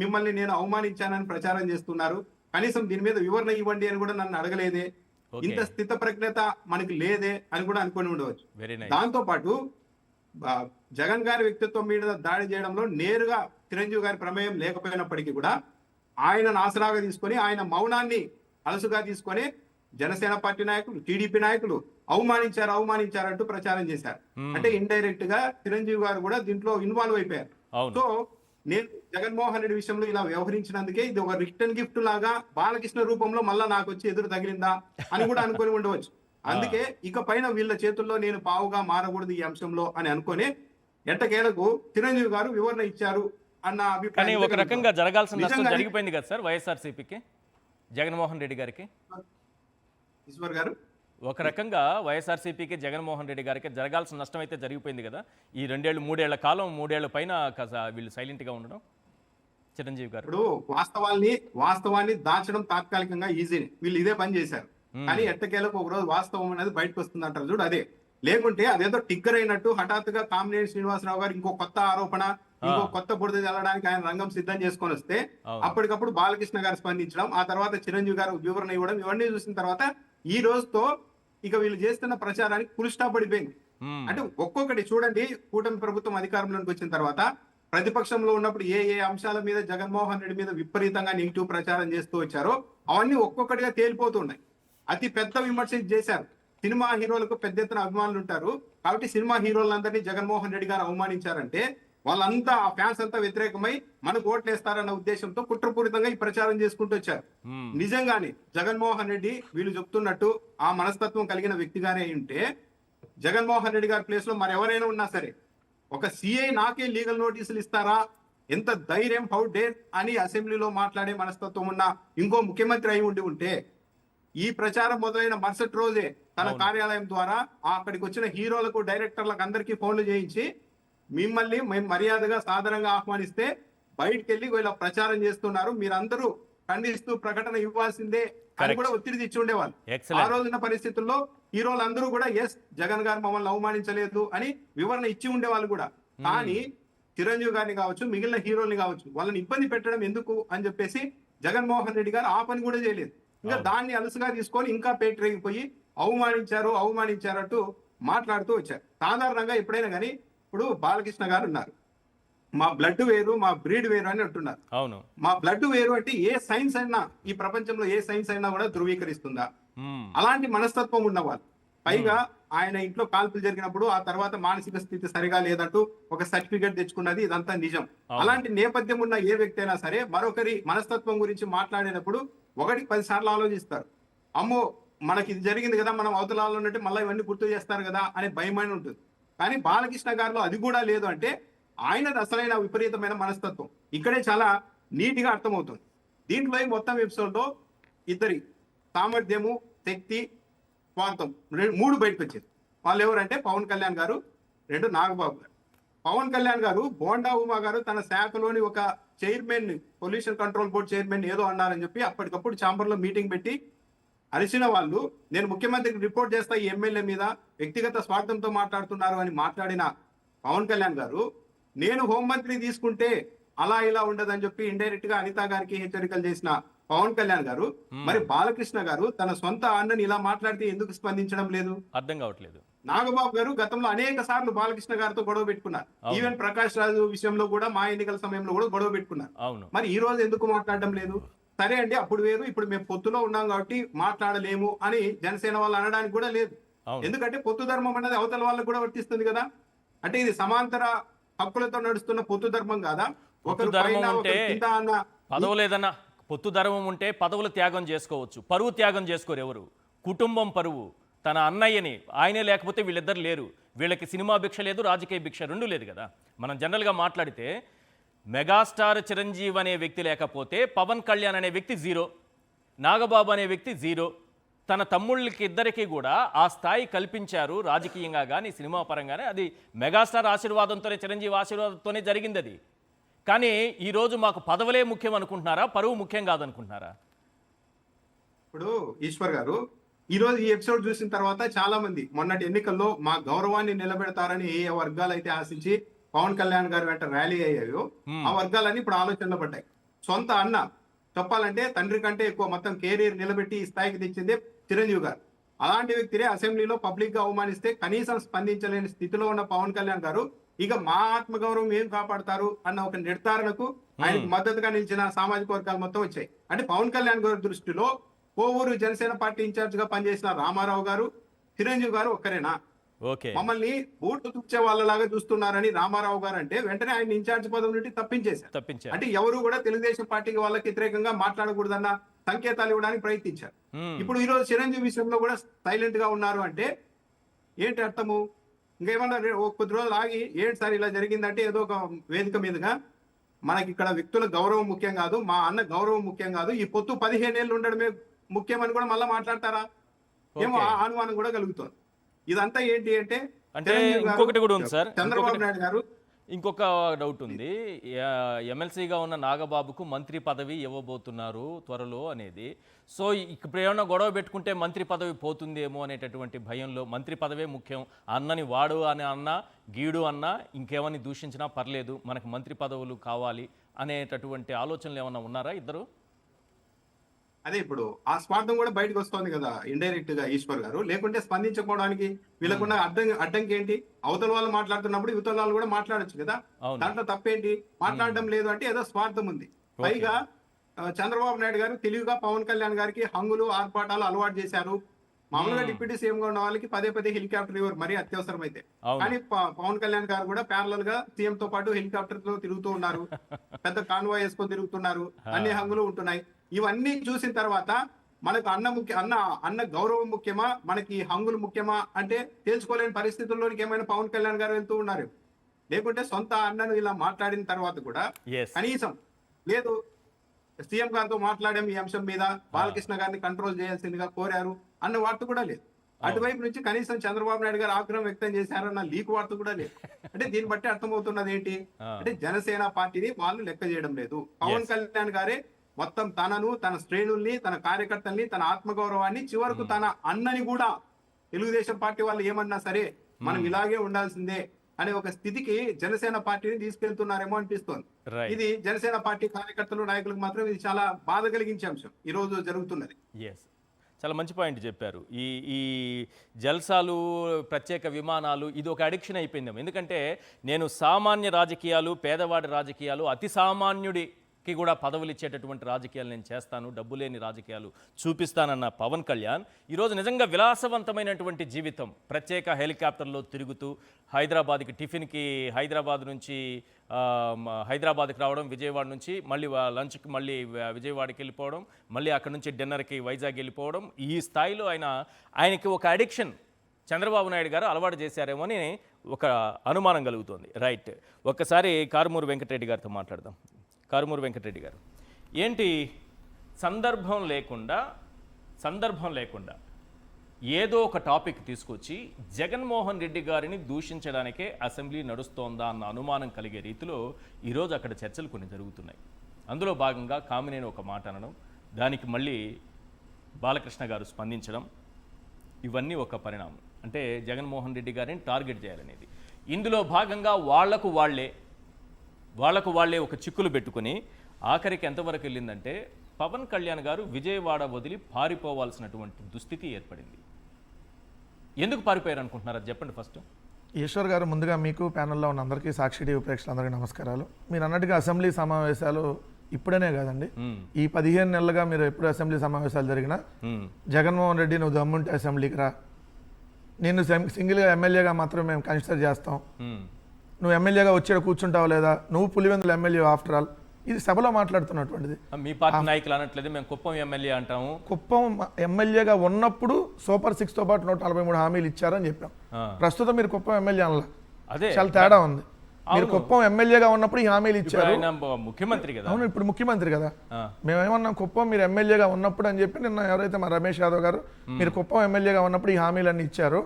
మిమ్మల్ని నేను అవమానించానని ప్రచారం చేస్తున్నారు, కనీసం దీని మీద వివరణ ఇవ్వండి అని కూడా నన్ను అడగలేదే, ఇంత స్థిత ప్రజ్ఞత మనకి లేదే అని కూడా అనుకుని ఉండవచ్చు. దాంతో పాటు జగన్ గారి వ్యక్తిత్వం మీద దాడి చేయడంలో నేరుగా చిరంజీవి గారి ప్రమేయం లేకపోయినప్పటికీ కూడా ఆయనను ఆసరాగా తీసుకొని, ఆయన మౌనాన్ని అలసుగా తీసుకొని జనసేన పార్టీ నాయకులు, టీడీపీ నాయకులు అవమానించారంటూ ప్రచారం చేశారు. అంటే ఇండైరెక్ట్ గా చిరంజీవి గారు కూడా దీంట్లో ఇన్వాల్వ్ అయిపోయారు. సో నేను జగన్మోహన్ రెడ్డి విషయంలో ఇలా వ్యవహరించినందుకే ఇది ఒక రిటర్న్ గిఫ్ట్ లాగా బాలకృష్ణ రూపంలో మళ్ళా నాకు వచ్చి ఎదురు తగిలిందా అని కూడా అనుకొని ఉండవచ్చు. అందుకే ఇక పైన వీళ్ళ చేతుల్లో నేను పావుగా మారకూడదు ఈ అంశంలో అని అనుకొని ఎట్టకేలకు చిరంజీవి గారు వివరణ ఇచ్చారు అన్న అభిప్రాయం. ఒక రకంగా జరగాల్సిన నష్టం జరిగిపోయింది కదా సార్ వైఎస్ఆర్సీపీకి, జగన్మోహన్ రెడ్డి గారికి. ఈశ్వర్ గారు, ఒక రకంగా వైఎస్ఆర్సీపీకి జగన్మోహన్ రెడ్డి గారికి జరగాల్సిన నష్టం అయితే జరిగిపోయింది కదా. ఈ 2 ఏళ్ళు 3 ఏళ్ల కాలం, 3 ఏళ్ల పైన వీళ్ళు సైలెంట్ గా ఉండడం చిరంజీవి గారు. ఇప్పుడు వాస్తవాన్ని దాచడం తాత్కాలికంగా ఈజీనే, వీళ్ళు ఇదే పని చేశారు. కానీ ఎట్టకేలకు ఒక రోజు వాస్తవం అనేది బయటకు వస్తుంది అంటారు చూడు, అదే. లేకుంటే అదేదో టిగ్గర్ అయినట్టు హఠాత్తుగా కామినేని శ్రీనివాసరావు గారు ఇంకో కొత్త ఆరోపణ, ఇంకో కొత్త బురద చల్లడానికి ఆయన రంగం సిద్ధం చేసుకొని వస్తే అప్పటికప్పుడు బాలకృష్ణ గారు స్పందించడం, ఆ తర్వాత చిరంజీవి గారు వివరణ ఇవ్వడం, ఇవన్నీ చూసిన తర్వాత ఈ రోజుతో ఇక వీళ్ళు చేస్తున్న ప్రచారానికి ఫుల్ స్టాప్ పడిపోయింది. అంటే ఒక్కొక్కటి చూడండి, కూటమి ప్రభుత్వం అధికారంలోకి వచ్చిన తర్వాత ప్రతిపక్షంలో ఉన్నప్పుడు ఏ అంశాల మీద జగన్మోహన్ రెడ్డి మీద విపరీతంగా నెగిటివ్ ప్రచారం చేస్తూ వచ్చారో అవన్నీ ఒక్కొక్కటిగా తేలిపోతున్నాయి. అతి పెద్ద విమర్శ చేశారు. సినిమా హీరోలకు పెద్ద ఎత్తున అభిమానులు ఉంటారు కాబట్టి సినిమా హీరోలందరినీ జగన్మోహన్ రెడ్డి గారు అవమానించారంటే వాళ్ళంతా ఆ ఫ్యాన్స్ అంతా వ్యతిరేకమై మనకు ఓట్లేస్తారన్న ఉద్దేశంతో కుట్రపూరితంగా ఈ ప్రచారం చేసుకుంటూ వచ్చారు. నిజంగానే జగన్మోహన్ రెడ్డి వీళ్ళు చెప్తున్నట్టు ఆ మనస్తత్వం కలిగిన వ్యక్తిగానే ఉంటే జగన్మోహన్ రెడ్డి గారి ప్లేస్ లో మరెవరైనా ఉన్నా సరే ఒక సిఐ నాకే లీగల్ నోటీసులు ఇస్తారా, ఎంత ధైర్యం, హౌ డేర్ అని అసెంబ్లీలో మాట్లాడే మనస్తత్వం ఉన్న ఇంకో ముఖ్యమంత్రి అయి ఉంటే ఈ ప్రచారం మొదలైన మరుసటి రోజే తన కార్యాలయం ద్వారా అక్కడికి వచ్చిన హీరోలకు, డైరెక్టర్లకు అందరికీ ఫోన్లు చేయించి మిమ్మల్ని మేము మర్యాదగా సాధారణంగా ఆహ్వానిస్తే బయటికి వెళ్ళి వీళ్ళ ప్రచారం చేస్తున్నారు, మీరందరూ ఖండిస్తూ ప్రకటన ఇవ్వాల్సిందే అని కూడా ఒత్తిడి తెచ్చి ఉండేవాళ్ళు. ఆ రోజున పరిస్థితుల్లో హీరోలందరూ కూడా ఎస్ జగన్ గారు మమ్మల్ని అవమానించలేదు అని వివరణ ఇచ్చి ఉండేవాళ్ళు కూడా. కానీ చిరంజీవి గారిని కావచ్చు, మిగిలిన హీరోల్ని కావచ్చు, వాళ్ళని ఇబ్బంది పెట్టడం ఎందుకు అని చెప్పేసి జగన్మోహన్ రెడ్డి గారు ఆ పని కూడా చేయలేదు. ఇంకా దాన్ని అలసుగా తీసుకొని ఇంకా పేటరేగిపోయి అవమానించారంటూ మాట్లాడుతూ వచ్చారు. సాధారణంగా ఎప్పుడైనా కానీ ఇప్పుడు బాలకృష్ణ గారు ఉన్నారు, మా బ్లడ్ వేరు, మా బ్రీడ్ వేరు అని అంటున్నారు. అవును, మా బ్లడ్ వేరు అంటే ఏ సైన్స్ అయినా, ఈ ప్రపంచంలో ఏ సైన్స్ అయినా కూడా ధృవీకరిస్తుందా? అలాంటి మనస్తత్వం ఉన్నవాళ్ళు. పైగా ఆయన ఇంట్లో కాల్పులు జరిగినప్పుడు ఆ తర్వాత మానసిక స్థితి సరిగా లేదంటూ ఒక సర్టిఫికేట్ తెచ్చుకున్నది, ఇదంతా నిజం. అలాంటి నేపథ్యం ఉన్న ఏ వ్యక్తి అయినా సరే మరొకరి మనస్తత్వం గురించి మాట్లాడేటప్పుడు 1-10 సార్లు ఆలోచిస్తారు. అమ్మో మనకి ఇది జరిగింది కదా, మనం అవతలాలో ఉన్నట్టు మళ్ళీ ఇవన్నీ గుర్తు చేస్తారు కదా అనే భయమైన ఉంటుంది. కానీ బాలకృష్ణ గారిలో అది కూడా లేదు అంటే ఆయన అసలైన విపరీతమైన మనస్తత్వం ఇక్కడే చాలా నీట్ గా అర్థమవుతుంది. దీంట్లో ఈ మొత్తం ఎపిసోడ్ లో ఇద్దరి సామర్థ్యము, శక్తి, స్వార్థం 3 బయటకు వచ్చేది. వాళ్ళు ఎవరంటే పవన్ కళ్యాణ్ గారు, 2 నాగబాబు గారు. పవన్ కళ్యాణ్ గారు బోండా ఉమా గారు తన శాఖలోని ఒక chairman, pollution control board chairman ఏదో అన్నారని చెప్పి అప్పటికప్పుడు ఛాంబర్ లో మీటింగ్ పెట్టి అరిసిన వాళ్ళు, నేను ముఖ్యమంత్రికి రిపోర్ట్ చేస్తా ఈ ఎమ్మెల్యే మీద వ్యక్తిగత స్వార్థంతో మాట్లాడుతున్నారు అని మాట్లాడిన పవన్ కళ్యాణ్ గారు, నేను హోంమంత్రి తీసుకుంటే అలా ఇలా ఉండదని చెప్పి ఇండైరెక్ట్ గా అనితా గారికి హెచ్చరికలు చేసిన పవన్ కళ్యాణ్ గారు, మరి బాలకృష్ణ గారు తన సొంత అన్నని ఇలా మాట్లాడితే ఎందుకు స్పందించడం లేదు? అర్థం కావట్లేదు. నాగబాబు గారు గతంలో అనేక సార్లు బాలకృష్ణ గారితో గొడవ పెట్టుకున్నారు. ఈవెన్ ప్రకాష్ రాజు విషయంలో కూడా, మా ఎన్నికల సమయంలో కూడా గొడవ పెట్టుకున్నారు. మరి ఈ రోజు ఎందుకు మాట్లాడడం లేదు? సరే అండి, అప్పుడు వేరు, ఇప్పుడు మేము పొత్తులో ఉన్నాం కాబట్టి మాట్లాడలేము అని జనసేన వాళ్ళు అనడానికి కూడా లేదు. ఎందుకంటే పొత్తు ధర్మం అనేది అవతల వాళ్ళకు కూడా వర్తిస్తుంది కదా. అంటే ఇది సమాంతర హక్కులతో నడుస్తున్న పొత్తు ధర్మం కాదా? ఒకరు పదవులు ఏదన్నా పొత్తు ధర్మం ఉంటే పదవులు త్యాగం చేసుకోవచ్చు, పరువు త్యాగం చేసుకోరు ఎవరు. కుటుంబం పరువు, తన అన్నయ్యని, ఆయనే లేకపోతే వీళ్ళిద్దరు లేరు, వీళ్ళకి సినిమా భిక్ష లేదు, రాజకీయ భిక్ష రెండు లేదు కదా. మనం జనరల్గా మాట్లాడితే మెగాస్టార్ చిరంజీవి అనే వ్యక్తి లేకపోతే పవన్ కళ్యాణ్ అనే వ్యక్తి జీరో, నాగబాబు అనే వ్యక్తి జీరో. తన తమ్ముళ్ళకి ఇద్దరికి కూడా ఆ స్థాయి కల్పించారు రాజకీయంగా కానీ సినిమా పరంగానే. అది మెగాస్టార్ ఆశీర్వాదంతోనే, చిరంజీవి ఆశీర్వాదంతోనే జరిగింది అది. కానీ ఈరోజు మాకు పదవులే ముఖ్యం అనుకుంటున్నారా, పరువు ముఖ్యం కాదనుకుంటున్నారా? ఇప్పుడు ఈశ్వర్ గారు, ఈరోజు ఈ ఎపిసోడ్ చూసిన తర్వాత చాలా మంది మొన్నటి ఎన్నికల్లో మా గౌరవాన్ని నిలబెడతారని ఏ వర్గాలు అయితే ఆశించి పవన్ కళ్యాణ్ గారు వెంట ర్యాలీ అయ్యాయో ఆ వర్గాలన్నీ ఇప్పుడు ఆలోచనలో పడ్డాయి. సొంత అన్న, చెప్పాలంటే తండ్రి కంటే ఎక్కువ మొత్తం కెరీర్ నిలబెట్టి ఈ స్థాయికి తెచ్చిందే చిరంజీవి గారు. అలాంటి వ్యక్తినే అసెంబ్లీలో పబ్లిక్ గా అవమానిస్తే కనీసం స్పందించలేని స్థితిలో ఉన్న పవన్ కళ్యాణ్ గారు ఇక మా ఆత్మగౌరవం ఏం కాపాడతారు అన్న ఒక నిర్ధారణకు ఆయనకు మద్దతుగా నిలిచిన సామాజిక వర్గాలు మొత్తం వచ్చాయి. అంటే పవన్ కళ్యాణ్ గారి దృష్టిలో కోవూరు జనసేన పార్టీ ఇన్ఛార్జ్ గా పనిచేసిన రామారావు గారు, చిరంజీవి గారు ఒక్కరేనా? మమ్మల్ని బూట్లు తుచ్చే వాళ్ళలాగా చూస్తున్నారని రామారావు గారు అంటే వెంటనే ఆయన ఇన్ఛార్జ్ పదవి నుండి తప్పించేశారు. అంటే ఎవరు కూడా తెలుగుదేశం పార్టీకి వాళ్ళకి వ్యతిరేకంగా మాట్లాడకూడదన్న సంకేతాలు ఇవ్వడానికి ప్రయత్నించారు. ఇప్పుడు ఈ రోజు చిరంజీవి విషయంలో కూడా సైలెంట్ గా ఉన్నారు అంటే ఏంటి అర్థము? ఇంకేమన్నా కొద్ది రోజులు ఆగి ఏంటి సార్ ఇలా జరిగిందంటే ఏదో ఒక వేదిక మీదుగా మనకి ఇక్కడ వ్యక్తుల గౌరవం ముఖ్యం కాదు, మా అన్న గౌరవం ముఖ్యం కాదు, ఈ పొత్తు 15 ఏళ్ళు ఉండడమే ముఖ్యమని కూడా మళ్ళీ మాట్లాడతారా ఏమో అనుమానం కూడా కలుగుతుంది. ఇదంతా ఏంటి అంటే ఇంకొకటి కూడా ఉంది సార్, చంద్రబాబు నాయుడు గారు. ఇంకొక డౌట్ ఉంది, ఎమ్మెల్సీగా ఉన్న నాగబాబుకు మంత్రి పదవి ఇవ్వబోతున్నారు త్వరలో అనేది. సో ఇప్పుడు ఏమన్నా గొడవ పెట్టుకుంటే మంత్రి పదవి పోతుందేమో అనేటటువంటి భయంలో మంత్రి పదవే ముఖ్యం, అన్నని వాడు అని అన్నా గీడు అన్నా ఇంకేమని దూషించినా పర్లేదు, మనకు మంత్రి పదవులు కావాలి అనేటటువంటి ఆలోచనలు ఏమన్నా ఉన్నారా ఇద్దరు? అదే ఇప్పుడు ఆ స్వార్థం కూడా బయటకు వస్తుంది కదా ఇండైరెక్ట్ గా ఈశ్వర్ గారు. లేకుంటే స్పందించుకోవడానికి వీళ్ళకున్న అడ్డంకి ఏంటి? అవతల వాళ్ళు మాట్లాడుతున్నప్పుడు యువతల వాళ్ళు కూడా మాట్లాడొచ్చు కదా, దాంట్లో తప్పేంటి? మాట్లాడడం లేదు అంటే ఏదో స్వార్థం ఉంది. పైగా చంద్రబాబు నాయుడు గారు తెలివిగా పవన్ కళ్యాణ్ గారికి హంగులు ఆర్పాటాలు అలవాటు చేశారు. మామూలుగా డిప్యూటీ సీఎం గా ఉన్న వాళ్ళకి పదే హెలికాప్టర్ ఇవ్వరు మరీ అత్యవసరం అయితే. కానీ పవన్ కళ్యాణ్ గారు కూడా ప్యారలల్ గా సీఎం తో పాటు హెలికాప్టర్ తో తిరుగుతూ ఉన్నారు, పెద్ద కాన్వాయ్ వేసుకొని తిరుగుతున్నారు, అన్ని హంగులు ఉంటున్నాయి. ఇవన్నీ చూసిన తర్వాత మనకు అన్న గౌరవం ముఖ్యమా, మనకి హంగులు ముఖ్యమా అంటే తెలుసుకోలేని పరిస్థితుల్లోనికి ఏమైనా పవన్ కళ్యాణ్ గారు వెళ్తూ ఉన్నారు. లేకుంటే సొంత అన్నను ఇలా మాట్లాడిన తర్వాత కూడా Yes. కనీసం లేదు సీఎం గారితో మాట్లాడాం ఈ అంశం మీద, బాలకృష్ణ గారిని కంట్రోల్ చేయాల్సిందిగా కోరారు అన్న వార్త కూడా లేదు. అటువైపు నుంచి కనీసం చంద్రబాబు నాయుడు గారు ఆగ్రహం వ్యక్తం చేశారన్న లీక్ వార్త కూడా లేదు. అంటే దీన్ని బట్టి అర్థమవుతున్నది ఏంటి అంటే జనసేన పార్టీని వాళ్ళు లెక్క చేయడం లేదు. పవన్ కళ్యాణ్ గారే మొత్తం తనను, తన శ్రేణుల్ని, తన కార్యకర్తల్ని, తన ఆత్మగౌరవాన్ని, చివరకు తన అన్నని కూడా తెలుగుదేశం పార్టీ వాళ్ళు ఏమన్నా సరే మనం ఇలాగే ఉండాల్సిందే అనే ఒక స్థితికి జనసేన పార్టీని తీసుకెళ్తున్నారేమో అనిపిస్తోంది. ఇది జనసేన పార్టీ కార్యకర్తలు, నాయకులకు మాత్రం ఇది చాలా బాధ కలిగించే అంశం ఈ రోజు జరుగుతున్నది. చాలా మంచి పాయింట్ చెప్పారు. ఈ జల్సాలు, ప్రత్యేక విమానాలు ఇది ఒక అడిక్షన్ అయిపోయిందేమో. ఎందుకంటే నేను సామాన్య రాజకీయాలు, పేదవాడి రాజకీయాలు, అతి సామాన్యుడికి కూడా పదవులు ఇచ్చేటటువంటి రాజకీయాలు నేను చేస్తాను, డబ్బు లేని రాజకీయాలు చూపిస్తానన్న పవన్ కళ్యాణ్ ఈరోజు నిజంగా విలాసవంతమైన జీవితం, ప్రత్యేక హెలికాప్టర్లో తిరుగుతూ హైదరాబాద్కి టిఫిన్కి, హైదరాబాద్ నుంచి హైదరాబాద్కి రావడం, విజయవాడ నుంచి మళ్ళీ లంచ్కి మళ్ళీ విజయవాడకి వెళ్ళిపోవడం, మళ్ళీ అక్కడ నుంచి డిన్నర్కి వైజాగ్ వెళ్ళిపోవడం, ఈ స్థాయిలో ఆయనకి ఒక అడిక్షన్ చంద్రబాబు నాయుడు గారు అలవాటు చేశారేమో అని ఒక అనుమానం కలుగుతోంది. రైట్, ఒక్కసారి కారుమూరి వెంకటరెడ్డి గారితో మాట్లాడదాం. కారుమూరి వెంకటరెడ్డి గారు, ఏంటి సందర్భం లేకుండా ఏదో ఒక టాపిక్ తీసుకొచ్చి జగన్మోహన్ రెడ్డి గారిని దూషించడానికే అసెంబ్లీ నడుస్తోందా అన్న అనుమానం కలిగే రీతిలో ఈరోజు అక్కడ చర్చలు కొన్ని జరుగుతున్నాయి. అందులో భాగంగా కామినేని ఒక మాట అనడం, దానికి మళ్ళీ బాలకృష్ణ గారు స్పందించడం, ఇవన్నీ ఒక పరిణామం. అంటే జగన్మోహన్ రెడ్డి గారిని టార్గెట్ చేయాలనేది. ఇందులో భాగంగా వాళ్లకు వాళ్ళే ఒక చిక్కులు పెట్టుకుని ఆఖరికి ఎంతవరకు వెళ్ళిందంటే పవన్ కళ్యాణ్ గారు విజయవాడ వదిలి పారిపోవాల్సినటువంటి దుస్థితి ఏర్పడింది. ఎందుకు పారిపోయారు అనుకుంటున్నారు, అది చెప్పండి ఫస్ట్. ఈశ్వర్ గారు, ముందుగా మీకు ప్యానెల్లో ఉన్న అందరికీ, సాక్షి టీవీ ప్రేక్షకులందరికీ నమస్కారాలు. మీరు అన్నట్టుగా అసెంబ్లీ సమావేశాలు ఇప్పుడనే కాదండి, ఈ 15 నెలలుగా మీరు ఎప్పుడు అసెంబ్లీ సమావేశాలు జరిగినా జగన్మోహన్ రెడ్డి నువ్వు దమ్ముంటే అసెంబ్లీకి రా, నేను సింగిల్గా ఎమ్మెల్యేగా మాత్రమే మేము కన్సిడర్ చేస్తాం, నువ్వు ఎమ్మెల్యేగా వచ్చి కూర్చుంటావు లేదా, నువ్వు పులివెందుల ఎమ్మెల్యే ఆఫ్టర్ ఆల్, ఇది సభలో మాట్లాడుతున్నటువంటిది. మీ పార్టీ నాయకులు అనట్లేదు, మేము కుప్పం ఎమ్మెల్యే అంటాము. కుప్పం ఎమ్మెల్యేగా ఉన్నప్పుడు సూపర్ 6తో పాటు 143 హామీలు ఇచ్చారని చెప్పాం. ప్రస్తుతం మీరు కుప్పం ఎమ్మెల్యే అనలా, అదే చాలా తేడా ఉంది. మీరు కుప్పం ఎమ్మెల్యేగా ఉన్నప్పుడు ఈ హామీలు ఇచ్చారు, ముఖ్యమంత్రి కదా. అవును, ఇప్పుడు ముఖ్యమంత్రి కదా. మేమేమన్నాం, కుప్పం మీరు ఎమ్మెల్యేగా ఉన్నప్పుడు అని చెప్పి నిన్న ఎవరైతే మా రమేష్ యాదవ్ గారు మీరు కుప్పం ఎమ్మెల్యేగా ఉన్నప్పుడు ఈ హామీలన్నీ ఇచ్చారు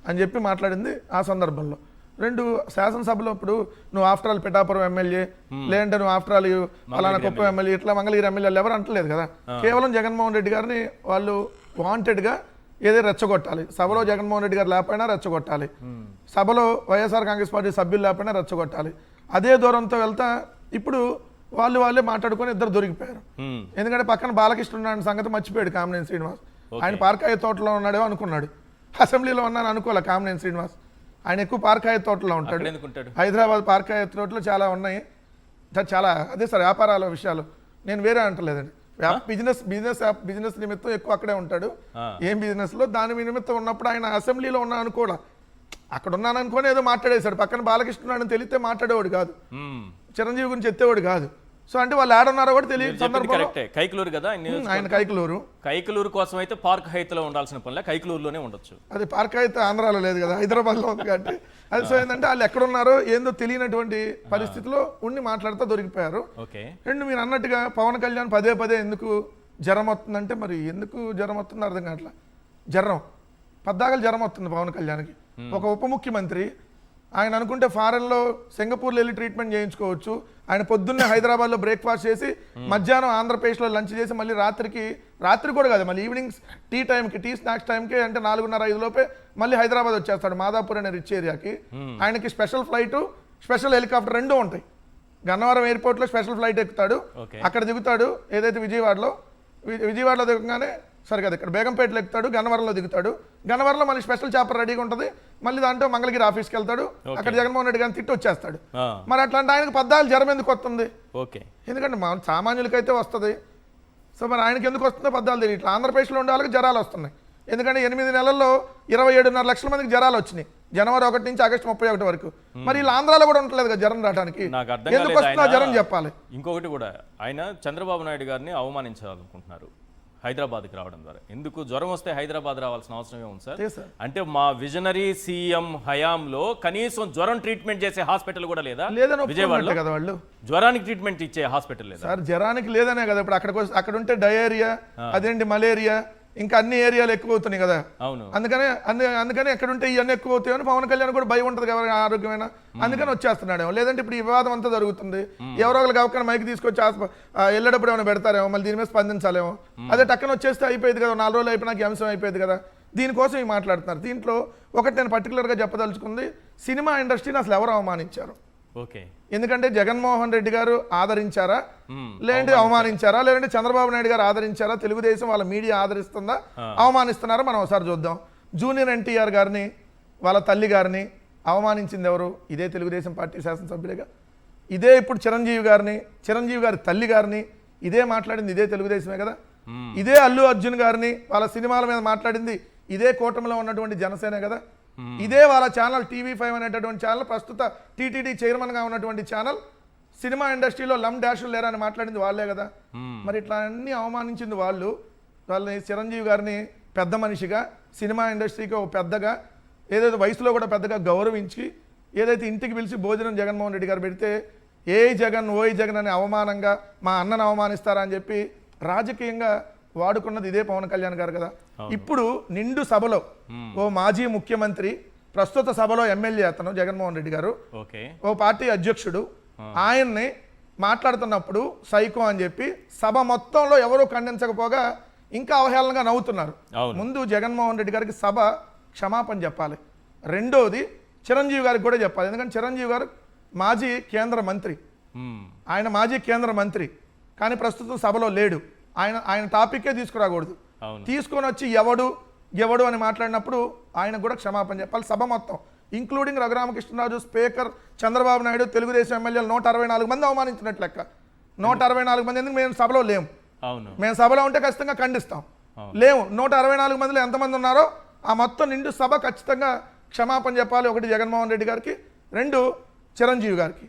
అని చెప్పి మాట్లాడింది. ఆ సందర్భంలో రెండు శాసనసభలో ఇప్పుడు నువ్వు ఆఫ్టర్ ఆల్ పిఠాపురం ఎమ్మెల్యే, లేదంటే నువ్వు ఆఫ్టర్ ఆల్ అలానా కుప్పం ఎమ్మెల్యే, ఇట్లా మంగళగిరి ఎమ్మెల్యేలు ఎవరు అంటలేదు కదా. కేవలం జగన్మోహన్ రెడ్డి గారిని వాళ్ళు వాంటెడ్గా ఏదో రెచ్చగొట్టాలి. సభలో జగన్మోహన్ రెడ్డి గారు లేకపోయినా రెచ్చగొట్టాలి, సభలో వైఎస్ఆర్ కాంగ్రెస్ పార్టీ సభ్యులు లేకపోయినా రెచ్చగొట్టాలి. అదే దూరంతో వెళ్తా ఇప్పుడు వాళ్ళే మాట్లాడుకొని ఇద్దరు దొరికిపోయారు. ఎందుకంటే పక్కన బాలకృష్ణ ఉన్న సంగతి మర్చిపోయాడు కామినేని శ్రీనివాస్. ఆయన పార్కాయ తోటలో ఉన్నాడేమో అనుకున్నాడు, అసెంబ్లీలో ఉన్నాను అనుకోలే కామినేని శ్రీనివాస్. ఆయన ఎక్కువ పార్కాయ తోటలో ఉంటాడు. హైదరాబాద్ పార్కాయ తోటలో చాలా ఉన్నాయి, చాలా అదే సార్ వ్యాపారాల విషయాలు, నేను వేరే అంటలేదండి. బిజినెస్ నిమిత్తం ఎక్కువ అక్కడే ఉంటాడు. ఏం బిజినెస్ లో దాని నిమిత్తం ఉన్నప్పుడు ఆయన అసెంబ్లీలో ఉన్నా అనుకోడా, అక్కడ ఉన్నాను అనుకోని ఏదో మాట్లాడేశాడు. పక్కన బాలకృష్ణ ఉన్నాడని తెలిస్తే మాట్లాడేవాడు కాదు, చిరంజీవి గురించి ఎత్తేవాడు కాదు. సో అంటే వాళ్ళు ఆడున్నారో కూడా తెలియదు. కైకలూరు కదా ఆయన, కైకలూరు కోసం అయితే పార్క్ హైత్లో ఉండాల్సిన పనిలే కైకలూరులోనే ఉండొచ్చు. అది పార్క్ అయితే ఆంధ్రాలో లేదు కదా, హైదరాబాద్లో ఉంది కాబట్టి. అది సో ఏంటంటే వాళ్ళు ఎక్కడున్నారో ఏందో తెలియనటువంటి పరిస్థితిలో ఉండి మాట్లాడుతూ దొరికిపోయారు. రెండు మీరు అన్నట్టుగా పవన్ కళ్యాణ్ పదే ఎందుకు జ్వరం వస్తుందంటే, మరి ఎందుకు జ్వరం వస్తుందో అర్థం కావట్లా. పద్దాకలు జ్వరం వస్తుంది పవన్ కళ్యాణ్కి. ఒక ఉప ముఖ్యమంత్రి ఆయన అనుకుంటే ఫారెన్లో సింగపూర్లో వెళ్ళి ట్రీట్మెంట్ చేయించుకోవచ్చు. ఆయన పొద్దున్నే హైదరాబాద్లో బ్రేక్ఫాస్ట్ చేసి మధ్యాహ్నం ఆంధ్రప్రదేశ్లో లంచ్ చేసి మళ్ళీ రాత్రి కూడా కాదు, మళ్ళీ ఈవినింగ్స్ టీ స్నాక్స్ టైంకి అంటే 4:30-5 లోపే మళ్ళీ హైదరాబాద్ వచ్చేస్తాడు, మాదాపూర్ అనే రిచ్ ఏరియాకి. ఆయనకి స్పెషల్ ఫ్లైటు, స్పెషల్ హెలికాప్టర్ రెండూ ఉంటాయి. గన్నవరం ఎయిర్పోర్ట్లో స్పెషల్ ఫ్లైట్ ఎక్కుతాడు, అక్కడ దిగుతాడు. ఏదైతే విజయవాడలో దిగగానే సరే కదా, ఇక్కడ బేగంపేటలో ఎక్కుతాడు, గన్నవరంలో దిగుతాడు. గన్నవరంలో మళ్ళీ స్పెషల్ చాపర్ రెడీగా ఉంటుంది. మళ్ళీ దాంట్లో మంగళగిరి ఆఫీస్కి వెళ్తాడు, అక్కడ జగన్మోహన్ రెడ్డి గారిని తిట్టి వచ్చేస్తాడు. మరి అట్లాంటి ఆయనకు పద్దాలు జ్వరం ఎందుకు వస్తుంది? ఎందుకంటే సామాన్యులకైతే వస్తుంది. సో మరి ఆయనకి ఎందుకు వస్తుందో పద్దాలు తెలియదు. ఇట్లా ఆంధ్రప్రదేశ్లో ఉండే వాళ్ళకి జ్వరాలు వస్తున్నాయి. ఎందుకంటే 8 నెలల్లో 27.5 లక్షల మందికి జ్వరాలు వచ్చినాయి, జనవరి 1 నుంచి ఆగస్టు 31 వరకు. మరి వీళ్ళు ఆంధ్రాలో కూడా ఉండలేదు కదా జ్వరం రావడానికి, ఎందుకు వస్తుందో జ్వరం చెప్పాలి. ఇంకొకటి కూడా, ఆయన చంద్రబాబు నాయుడు గారిని అవమానించాలనుకుంటున్నారు. హైదరాబాద్కి రావడం ద్వారా ఎందుకు జ్వరం వస్తే హైదరాబాద్ రావాల్సిన అవసరమే ఉంది సార్? లేదు సార్. అంటే మా విజనరీ సీఎం హయాంలో కనీసం జ్వరం ట్రీట్మెంట్ చేసే హాస్పిటల్ కూడా లేదా? లేదని విజయవాడలో ఒప్పుకున్నట్టే కదా వాళ్ళు. జ్వరానికి ట్రీట్మెంట్ ఇచ్చే హాస్పిటల్ లేదా సార్? జ్వరానికి లేదనే కదా ఇప్పుడు అక్కడ ఉంటే డయేరియా, అదేంటి మలేరియా, ఇంకా అన్ని ఏరియాలు ఎక్కువ అవుతున్నాయి కదా. అవును. అందుకని ఎక్కడ ఉంటే ఇవన్నీ ఎక్కువ అవుతాయని పవన్ కళ్యాణ్ కూడా భయం ఉంటుంది కదా ఆరోగ్యమైన, అందుకని వచ్చేస్తున్నాడేమో. లేదంటే ఇప్పుడు ఈ వివాదం అంతా జరుగుతుంది, ఎవరో ఒకరికి అవకాశం మైకి తీసుకొచ్చి వెళ్ళేటప్పుడు ఏమైనా పెడతారేమో, మళ్ళీ దీని మీద స్పందించాలేమో. అదే టక్కన వచ్చేస్తే అయిపోయేది కదా, 4 రోజులు అయిపోయినాక అంశం అయిపోయేది కదా. దీనికోసం ఈ మాట్లాడుతున్నారు. దీంట్లో ఒకటి నేను పర్టికులర్గా చెప్పదలుచుకుంది, సినిమా ఇండస్ట్రీని అసలు ఎవరు అవమానించారు? ఓకే. ఎందుకంటే జగన్మోహన్ రెడ్డి గారు ఆదరించారా, లేదంటే అవమానించారా, లేదంటే చంద్రబాబు నాయుడు గారు ఆదరించారా, తెలుగుదేశం వాళ్ళ మీడియా ఆదరిస్తుందా, అవమానిస్తున్నారా, మనం ఒకసారి చూద్దాం. జూనియర్ ఎన్టీఆర్ గారిని, వాళ్ళ తల్లి గారిని అవమానించింది ఎవరు? ఇదే తెలుగుదేశం పార్టీ శాసనసభ్యులేగా. ఇదే ఇప్పుడు చిరంజీవి గారి తల్లి గారిని ఇదే మాట్లాడింది ఇదే తెలుగుదేశమే కదా. ఇదే అల్లు అర్జున్ గారిని వాళ్ళ సినిమాల మీద మాట్లాడింది ఇదే కూటమిలో ఉన్నటువంటి జనసేనే కదా. ఇదే వాళ్ళ ఛానల్ TV5 అనేటటువంటి ఛానల్, ప్రస్తుత టీటీడీ చైర్మన్గా ఉన్నటువంటి ఛానల్, సినిమా ఇండస్ట్రీలో డాషులు లేరా అని మాట్లాడింది వాళ్ళే కదా. మరి ఇట్లా అన్ని అవమానించింది వాళ్ళని చిరంజీవి గారిని పెద్ద మనిషిగా, సినిమా ఇండస్ట్రీకి ఒక పెద్దగా, ఏదైతే వయసులో కూడా పెద్దగా గౌరవించి, ఏదైతే ఇంటికి పిలిచి భోజనం జగన్మోహన్ రెడ్డి గారు పెడితే ఓయ్ జగన్ అని అవమానంగా మా అన్నను అవమానిస్తారా అని చెప్పి రాజకీయంగా వాడుకున్నది ఇదే పవన్ కళ్యాణ్ గారు కదా. ఇప్పుడు నిండు సభలో ఓ మాజీ ముఖ్యమంత్రి, ప్రస్తుత సభలో ఎమ్మెల్యే అతను జగన్మోహన్ రెడ్డి గారు, ఓ పార్టీ అధ్యక్షుడు, ఆయన్ని మాట్లాడుతున్నప్పుడు సైకో అని చెప్పి సభ మొత్తంలో ఎవరూ ఖండించకపోగా ఇంకా అవహేళనగా నవ్వుతున్నారు. ముందు జగన్మోహన్ రెడ్డి గారికి సభ క్షమాపణ చెప్పాలి. రెండోది చిరంజీవి గారికి కూడా చెప్పాలి. ఎందుకంటే చిరంజీవి గారు మాజీ కేంద్ర మంత్రి, ఆయన మాజీ కేంద్ర మంత్రి, కానీ ప్రస్తుతం సభలో లేడు. ఆయన టాపిక్కే తీసుకురాకూడదు. తీసుకొని వచ్చి ఎవడు అని మాట్లాడినప్పుడు ఆయన కూడా క్షమాపణ చెప్పాలి. సభ మొత్తం ఇంక్లూడింగ్ రఘురామకృష్ణరాజు, స్పీకర్, చంద్రబాబు నాయుడు, తెలుగుదేశం ఎమ్మెల్యేలు 164 మంది అవమానించినట్లు లెక్క. 164 మంది ఎందుకు? మేము సభలో లేము. మేము సభలో ఉంటే ఖచ్చితంగా ఖండిస్తాం. లేవు. 164 మందిలో ఎంతమంది ఉన్నారో ఆ మొత్తం నిండు సభ ఖచ్చితంగా క్షమాపణ చెప్పాలి. ఒకటి జగన్మోహన్ రెడ్డి గారికి, రెండు చిరంజీవి గారికి.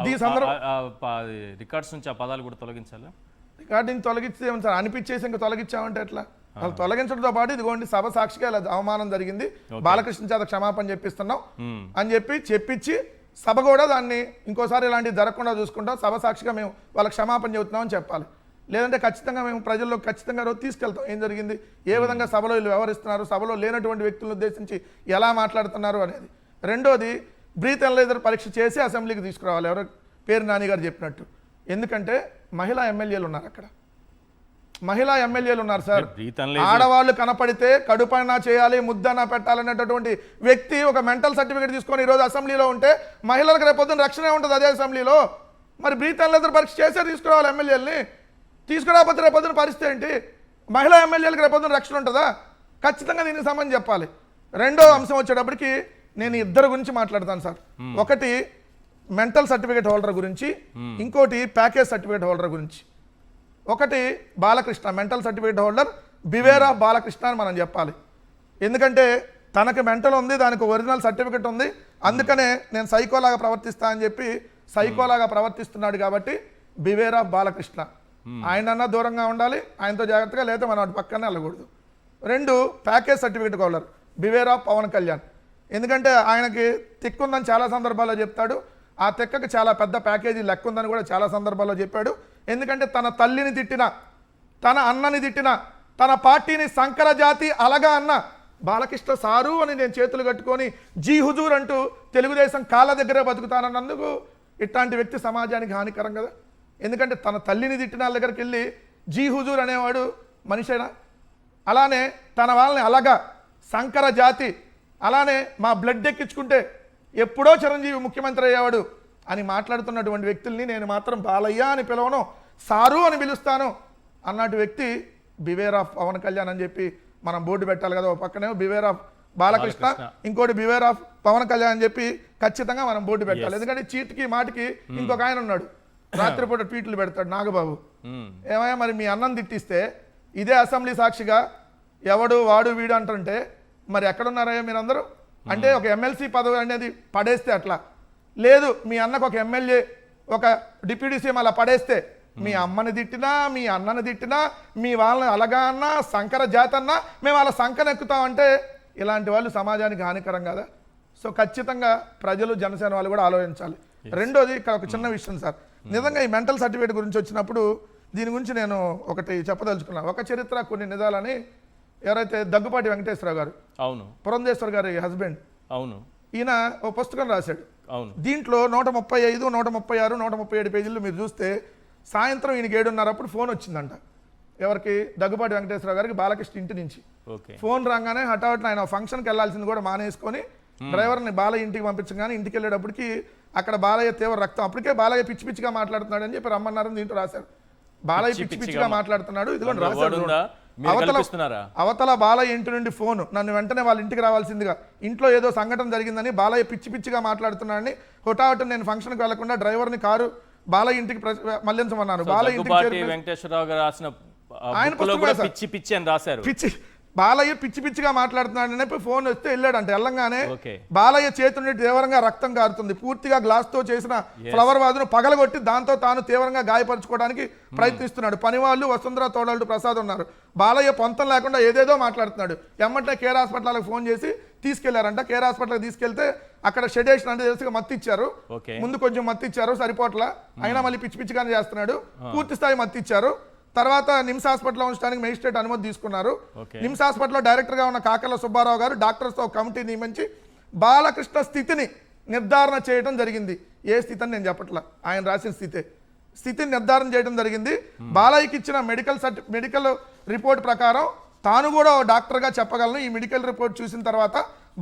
ఈ రికార్డ్స్ నుంచి ఆ పదాలు కూడా తొలగించాలి. రికార్డింగ్ తొలగిస్తే సార్ అనిపించేసి ఇంకా తొలగించామంటే ఎట్లా? వాళ్ళు తొలగించడంతో పాటు ఇదిగోండి సభ సాక్షిగా ఇలా అవమానం జరిగింది, బాలకృష్ణ చేత క్షమాపణ చెప్పిస్తున్నాం అని చెప్పించి సభ కూడా దాన్ని ఇంకోసారి ఇలాంటివి జరగకుండా చూసుకుంటాం, సభ సాక్షిగా మేము వాళ్ళకి క్షమాపణ చెబుతున్నాం అని చెప్పాలి. లేదంటే ఖచ్చితంగా మేము ప్రజల్లో ఖచ్చితంగా తీసుకెళ్తాం ఏం జరిగింది, ఏ విధంగా సభలో వీళ్ళు వ్యవహరిస్తున్నారు, సభలో లేనటువంటి వ్యక్తులను ఉద్దేశించి ఎలా మాట్లాడుతున్నారు అనేది. రెండోది బ్రీత్ అనలైజర్ పరీక్ష చేసి అసెంబ్లీకి తీసుకురావాలి, ఎవరో పేరు నాని గారు చెప్పినట్టు. ఎందుకంటే మహిళా ఎమ్మెల్యేలు ఉన్నారు, అక్కడ మహిళా ఎమ్మెల్యేలు ఉన్నారు సార్. ఆడవాళ్ళు కనపడితే కడుపైనా చేయాలి, ముద్దనా పెట్టాలనేటటువంటి వ్యక్తి ఒక మెంటల్ సర్టిఫికేట్ తీసుకొని ఈరోజు అసెంబ్లీలో ఉంటే మహిళలకు రేపొద్దున రక్షణ ఉంటుంది అదే అసెంబ్లీలో. మరి బ్రీత్ అనలైజర్ పరీక్ష చేసే తీసుకురావాలి ఎమ్మెల్యేలని. తీసుకురాకపోతే రేపొద్దున పరిస్థితి ఏంటి? మహిళా ఎమ్మెల్యేలకు రేపొద్దున రక్షణ ఉంటుందా? ఖచ్చితంగా దీనికి సంబంధించి చెప్పాలి. రెండో అంశం వచ్చేటప్పటికి నేను ఇద్దరు గురించి మాట్లాడతాను సార్. ఒకటి మెంటల్ సర్టిఫికేట్ హోల్డర్ గురించి, ఇంకోటి ప్యాకేజ్ సర్టిఫికేట్ హోల్డర్ గురించి. ఒకటి Balakrishna mental certificate holder, beware Balakrishna అని మనం చెప్పాలి. ఎందుకంటే తనకి మెంటల్ ఉంది, దానికి ఒరిజినల్ సర్టిఫికేట్ ఉంది, అందుకనే నేను సైకోలాగా ప్రవర్తిస్తా అని చెప్పి సైకోలాగా ప్రవర్తిస్తున్నాడు కాబట్టి బివేరా బాలకృష్ణ. ఆయనన్నా దూరంగా ఉండాలి, ఆయనతో జాగ్రత్తగా, లేదా మనం అటు పక్కనే వెళ్ళకూడదు. రెండు package certificate holder beware Pawan Kalyan. ఎందుకంటే ఆయనకి తిక్కుందని చాలా సందర్భాల్లో చెప్తాడు, ఆ తెక్కకి చాలా పెద్ద ప్యాకేజీ లెక్క ఉందని కూడా చాలా సందర్భాల్లో చెప్పాడు. ఎందుకంటే తన తల్లిని తిట్టిన, తన అన్నని తిట్టిన, తన పార్టీని సంకర జాతి అలగా అన్న బాలకృష్ణ సారు అని నేను చేతులు కట్టుకొని జీ హుజూర్ అంటూ తెలుగుదేశం కాళ్ళ దగ్గరే బతుకుతానన్నందుకు ఇట్లాంటి వ్యక్తి సమాజానికి హానికరం కదా. ఎందుకంటే తన తల్లిని తిట్టిన వాళ్ళ దగ్గరికి వెళ్ళి జీ హుజూర్ అనేవాడు మనిషేనా? అలానే తన వాళ్ళని అలగా సంకర జాతి, అలానే మా బ్లడ్ ఎక్కించుకుంటే ఎప్పుడో చిరంజీవి ముఖ్యమంత్రి అయ్యేవాడు అని మాట్లాడుతున్నటువంటి వ్యక్తుల్ని నేను మాత్రం బాలయ్య అని పిలవను, సారు అని పిలుస్తాను అన్నట్టు వ్యక్తి బివేర్ ఆఫ్ పవన్ కళ్యాణ్ అని చెప్పి మనం బోర్డు పెట్టాలి కదా. ఒక పక్కనే బివేర్ ఆఫ్ బాలకృష్ణ, ఇంకోటి బివేర్ ఆఫ్ పవన్ కళ్యాణ్ అని చెప్పి ఖచ్చితంగా మనం బోర్డు పెట్టాలి. ఎందుకంటే చీటికి మాటికి ఇంకొక ఆయన ఉన్నాడు, రాత్రిపూట ట్వీట్లు పెడతాడు, నాగబాబు. ఏమయ్యా మరి మీ అన్నం తిట్టిస్తే ఇదే అసెంబ్లీ సాక్షిగా ఎవడు వాడు వీడు అంటుంటే మరి ఎక్కడున్నారయ్యా మీరందరూ? అంటే ఒక ఎమ్మెల్సీ పదవి అనేది పడేస్తే అట్లా లేదు, మీ అన్నకు ఒక ఎమ్మెల్యే, ఒక డిప్యూటీ సీఎం అలా పడేస్తే మీ అమ్మని తిట్టినా, మీ అన్నని తిట్టినా, మీ వాళ్ళని అలగా అన్నా, సంకర జాతి అన్నా మేము వాళ్ళ సంకన ఎక్కుతామంటే ఇలాంటి వాళ్ళు సమాజానికి హానికరం కదా. సో ఖచ్చితంగా ప్రజలు, జనసేన వాళ్ళు కూడా ఆలోచించాలి. రెండోది ఇక్కడ ఒక చిన్న విషయం సార్, నిజంగా ఈ మెంటల్ సర్టిఫికేట్ గురించి వచ్చినప్పుడు దీని గురించి నేను ఒకటి చెప్పదలుచుకున్నాను. ఒక చరిత్ర కొన్ని నిజాలని ఎవరైతే దగ్గుపాటి వెంకటేశ్వరరావు గారు, అవును, పురంధేశ్వర్ గారి హస్బెండ్, అవును, ఈయన ఓ పుస్తకం రాశాడు. అవును, దీంట్లో 135, 136, 137 పేజీలు మీరు చూస్తే సాయంత్రం ఈయనకి 7:30 అప్పుడు ఫోన్ వచ్చిందంట. ఎవరికి? దగ్గుపాటి వెంకటేశ్వరరావు గారికి బాలకృష్ణ ఇంటి నుంచి ఓకే. ఫోన్ రాగానే హఠావట్న ఆయన ఫంక్షన్కి వెళ్ళాల్సింది కూడా మానేసుకొని డ్రైవర్ని బాలయ్య ఇంటికి పంపించగానే ఇంటికి వెళ్ళేటప్పటికి అక్కడ బాలయ్య తీవ్ర రక్తం, అప్పటికే బాలయ్య పిచ్చి పిచ్చిగా మాట్లాడుతున్నాడు అని చెప్పి రమ్మన్నారని దీంట్లో రాశారు. బాలయ్య పిచ్చి పిచ్చిగా మాట్లాడుతున్నాడు, ఇదిగోండి రాశాడు. అవతల బాలయ్య ఇంటి నుండి ఫోన్, నన్ను వెంటనే వాళ్ళ ఇంటికి రావాల్సిందిగా, ఇంట్లో ఏదో సంఘటన జరిగిందని బాలయ్య పిచ్చి పిచ్చిగా మాట్లాడుతున్నాడని హుటాహుటిన నేను ఫంక్షన్కి వెళ్లకుండా డ్రైవర్ని కారు బాలయ్య ఇంటికి మళ్లించమన్నారు. బాలయ్య ఇంటికి వెంకటేశ్వరరావు గారు రాసిన ఆయన పిచ్చి పిచ్చి అని రాశారు. పిచ్చి బాలయ్య పిచ్చి పిచ్చిగా మాట్లాడుతున్నాడని ఫోన్ వస్తే వెళ్ళాడంట. వెళ్ళంగానే బాలయ్య చేతి నుండి తీవ్రంగా రక్తం కారుతుంది. పూర్తిగా గ్లాస్ తో చేసిన ఫ్లవర్ వాజును పగలగొట్టి దాంతో తాను తీవ్రంగా గాయపరచుకోవడానికి ప్రయత్నిస్తున్నాడు. పనివాళ్ళు వసుంధర తోడల్టు ప్రసాద్ ఉన్నారు. బాలయ్య పొంతం లేకుండా ఏదేదో మాట్లాడుతున్నాడు. ఎమ్మటే కేర్ హాస్పిటల్కి ఫోన్ చేసి తీసుకెళ్లారంట. కేర్ హాస్పిటల్కి తీసుకెళ్తే అక్కడ షెడేషన్ అంటే తెలుసుగా మత్తు ఇచ్చారు. ముందు కొంచెం మత్తు ఇచ్చారు, సరిపోట్లా, అయినా మళ్ళీ పిచ్చి పిచ్చిగానే చేస్తున్నాడు. పూర్తి స్థాయి మత్తు ఇచ్చారు. తర్వాత నిమ్స్ హాస్పిటల్లో ఉంచడానికి మేజిస్ట్రేట్ అనుమతి తీసుకున్నారు. నిమ్స్ హాస్పిటల్లో డైరెక్టర్గా ఉన్న కాకర్ల సుబ్బారావు గారు డాక్టర్స్తో కమిటీ నియమించి బాలకృష్ణ స్థితిని నిర్ధారణ చేయడం జరిగింది. ఏ స్థితి అని నేను చెప్పట్లా, ఆయన రాసిన స్థితిని నిర్ధారణ చేయడం జరిగింది. బాలయ్యకి ఇచ్చిన మెడికల్ రిపోర్ట్ ప్రకారం తాను కూడా డాక్టర్గా చెప్పగలను. ఈ మెడికల్ రిపోర్ట్ చూసిన తర్వాత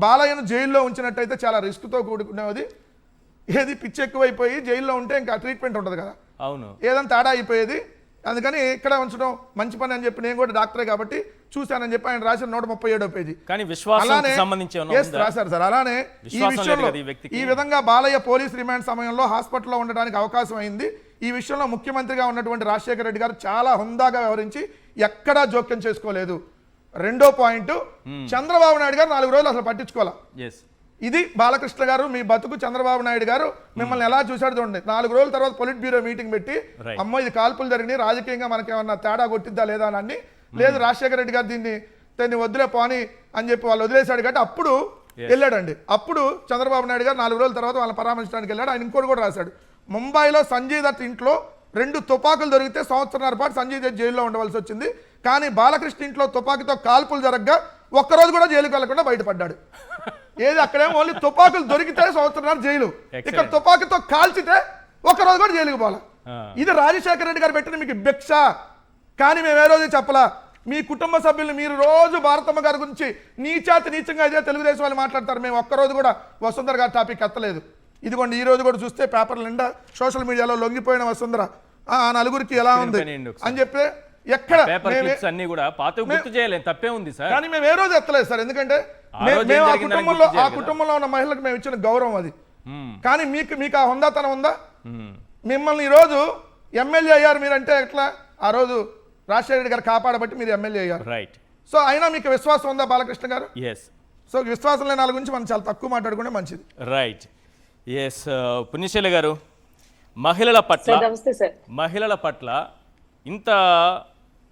బాలయ్యను జైల్లో ఉంచినట్టయితే చాలా రిస్క్తో కూడుకునేది. ఏది పిచ్చి ఎక్కువైపోయి జైల్లో ఉంటే ఇంకా ట్రీట్మెంట్ ఉండదు కదా, అవును, ఏదైనా తేడా అయిపోయేది. అందుకని ఇక్కడ ఉంచడం మంచి పని అని చెప్పి నేను కూడా డాక్టరే కాబట్టి చూశానని చెప్పి ఆయన రాసిన 137వ పేజీ. రాశారు సార్. అలానే ఈ విషయంలో ఈ విధంగా బాలయ్య పోలీస్ రిమాండ్ సమయంలో హాస్పిటల్లో ఉండడానికి అవకాశం అయింది. ఈ విషయంలో ముఖ్యమంత్రిగా ఉన్నటువంటి రాజశేఖర రెడ్డి గారు చాలా హుందాగా వ్యవహరించి ఎక్కడా జోక్యం చేసుకోలేదు. రెండో పాయింట్, చంద్రబాబు నాయుడు గారు 4 రోజులు అసలు పట్టించుకోవాలి. ఇది బాలకృష్ణ గారు మీ బతుకు. చంద్రబాబు నాయుడు గారు మిమ్మల్ని ఎలా చూశాడు చూడండి. 4 రోజుల తర్వాత పొలిట్ బ్యూరో మీటింగ్ పెట్టి అమ్మో ఇది కాల్పులు జరిగినాయి, రాజకీయంగా మనకేమన్నా తేడా కొట్టిద్దా లేదా అని, లేదు రాజశేఖర రెడ్డి గారు దీన్ని వదిలే పోని అని చెప్పి వాళ్ళు వదిలేశాడు కాబట్టి అప్పుడు వెళ్ళాడండి. అప్పుడు చంద్రబాబు నాయుడు గారు 4 రోజుల తర్వాత వాళ్ళని పరామర్శించడానికి వెళ్ళాడు. ఆయన ఇంకోటి కూడా రాశాడు, ముంబైలో సంజయ్ దత్ ఇంట్లో 2 తుపాకులు దొరికితే 1.5 సంవత్సరాల పాటు సంజయ్ దత్ జైల్లో ఉండవలసి వచ్చింది. కానీ బాలకృష్ణ ఇంట్లో తుపాకీతో కాల్పులు జరగగా ఒక్కరోజు కూడా జైలుకి వెళ్లకుండా బయటపడ్డాడు. ఏది అక్కడేమో ఓన్లీ తుపాకులు దొరికితే 1.5 సంవత్సరాలు జైలు, ఇక్కడ తుపాకీతో కాల్చితే ఒక్కరోజు కూడా జైలుకి పోవాలి. ఇది రాజశేఖర రెడ్డి గారు పెట్టిన మీకు భిక్ష. కానీ మేము ఏ రోజు చెప్పలా. మీ కుటుంబ సభ్యులు మీరు రోజు భారతమ్మ గారి గురించి నీచంగా ఇదే తెలుగుదేశం వాళ్ళు మాట్లాడతారు. మేము ఒక్కరోజు కూడా వసుంధర గారి టాపిక్ ఎత్తలేదు. ఇదిగోండి ఈ రోజు కూడా చూస్తే పేపర్ల నిండా సోషల్ మీడియాలో లొంగిపోయిన వసుంధర ఆ నలుగురికి ఎలా ఉంది అని చెప్పి ఎక్కడ కానీ మేము ఏ రోజు ఎత్తలేదు సార్. ఎందుకంటే మేము ఆ కుటుంబంలో ఉన్న మహిళలకు మేము ఇచ్చిన గౌరవం అది. కానీ మీకు ఆ హుందాతనం ఉందా? మిమ్మల్ని ఈ రోజు ఎమ్మెల్యే అయ్యారు మీరంటే ఎట్లా? ఆ రోజు రాజశేఖర రెడ్డి గారు కాపాడబట్టి మీరు ఎమ్మెల్యే అయ్యారు. రైట్. సో అయినా మీకు విశ్వాసం ఉందా బాలకృష్ణ గారు? సో విశ్వాసం లేని వాళ్ళ గురించి మనం చాలా తక్కువ మాట్లాడుకుంటే మంచిది. రైట్. ఎస్ పుణ్యశీల గారు, మహిళల పట్ల ఇంత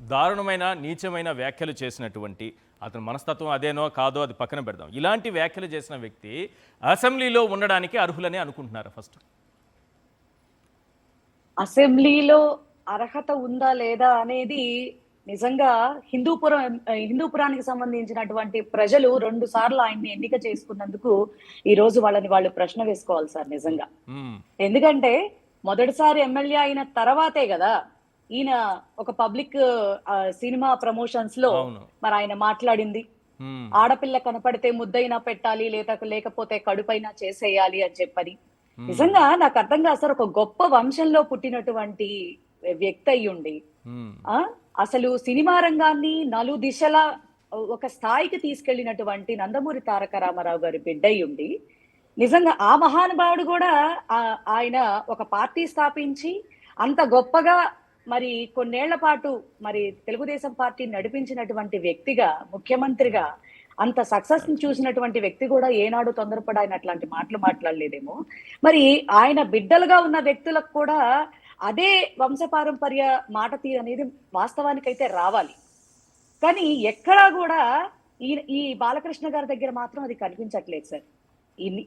దారుణమైన నీచమైన వ్యాఖ్యలు చేసినటువంటి అతని మనస్తత్వం అదేనో కాదో అది పక్కన పెడదాం. ఇలాంటి వ్యాఖ్యలు చేసిన వ్యక్తి అసెంబ్లీలో ఉండడానికి అర్హులని అనుకుంటున్నారా? ఫస్ట్ అసెంబ్లీలో అర్హత ఉందా లేదా అనేది నిజంగా హిందూపురానికి సంబంధించినటువంటి ప్రజలు 2 సార్లు ఆయన్ని ఎన్నిక చేసుకున్నందుకు ఈ రోజు వాళ్ళు ప్రశ్న వేసుకోవాలి సార్ నిజంగా. ఎందుకంటే మొదటిసారి ఎమ్మెల్యే అయిన తర్వాతే కదా ఈయన ఒక పబ్లిక్ సినిమా ప్రమోషన్స్ లో మరి ఆయన మాట్లాడింది. ఆడపిల్ల కనపడితే ముద్దైనా పెట్టాలి, లేకపోతే కడుపైనా చేసేయాలి అని చెప్పని. నిజంగా నాకు అర్థం కాదు సార్, ఒక గొప్ప వంశంలో పుట్టినటువంటి వ్యక్తి అయ్యుండి అసలు సినిమా రంగాన్ని నలుదిశలా ఒక స్థాయికి తీసుకెళ్లినటువంటి నందమూరి తారక రామారావు గారి బిడ్డ అయ్యుండి నిజంగా ఆ మహానుభావుడు కూడా ఆయన ఒక పార్టీ స్థాపించి అంత గొప్పగా మరి కొన్నేళ్ల పాటు మరి తెలుగుదేశం పార్టీ నడిపించినటువంటి వ్యక్తిగా, ముఖ్యమంత్రిగా అంత సక్సెస్ ని చూసినటువంటి వ్యక్తి కూడా ఏనాడు తొందరపడి ఆయన అట్లాంటి మాటలు మాట్లాడలేదేమో. మరి ఆయన బిడ్డలుగా ఉన్న వ్యక్తులకు కూడా అదే వంశపారంపర్య మాట తీరు అనేది వాస్తవానికైతే రావాలి. కానీ ఎక్కడా కూడా ఈ బాలకృష్ణ గారి దగ్గర మాత్రం అది కనిపించట్లేదు సార్.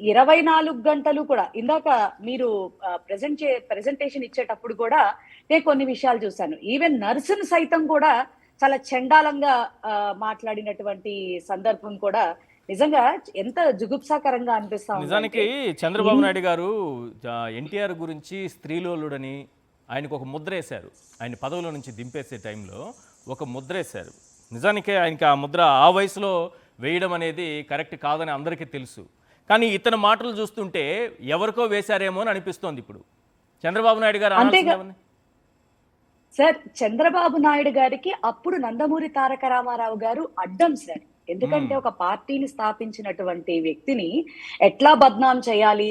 24 గంటలు కూడా ఇందాక మీరు ప్రెజెంటేషన్ ఇచ్చేటప్పుడు కూడా నేను కొన్ని విషయాలు చూశాను. ఈవెన్ నర్సును సైతం కూడా చాలా చండాలంగా మాట్లాడినటువంటి సందర్భం కూడా నిజంగా ఎంత జుగుప్సాకరంగా అనిపిస్తా ఉంది. నిజానికి చంద్రబాబు నాయుడు గారు ఎన్టీఆర్ గురించి స్త్రీలోలుడని ఆయనకు ఒక ముద్ర వేశారు. ఆయన పదవిలో నుంచి దింపేసే టైంలో ఒక ముద్ర వేశారు. నిజానికి ఆయనకి ఆ ముద్ర ఆ వయసులో వేయడం అనేది కరెక్ట్ కాదని అందరికీ తెలుసు. కానీ ఇతని మాటలు చూస్తుంటే ఎవరికో వేశారేమో అని అనిపిస్తోంది ఇప్పుడు. చంద్రబాబు నాయుడు గారు సార్, చంద్రబాబు నాయుడు గారికి అప్పుడు నందమూరి తారక రామారావు గారు అడ్డం సార్. ఎందుకంటే ఒక పార్టీని స్థాపించినటువంటి వ్యక్తిని ఎట్లా బద్నాం చేయాలి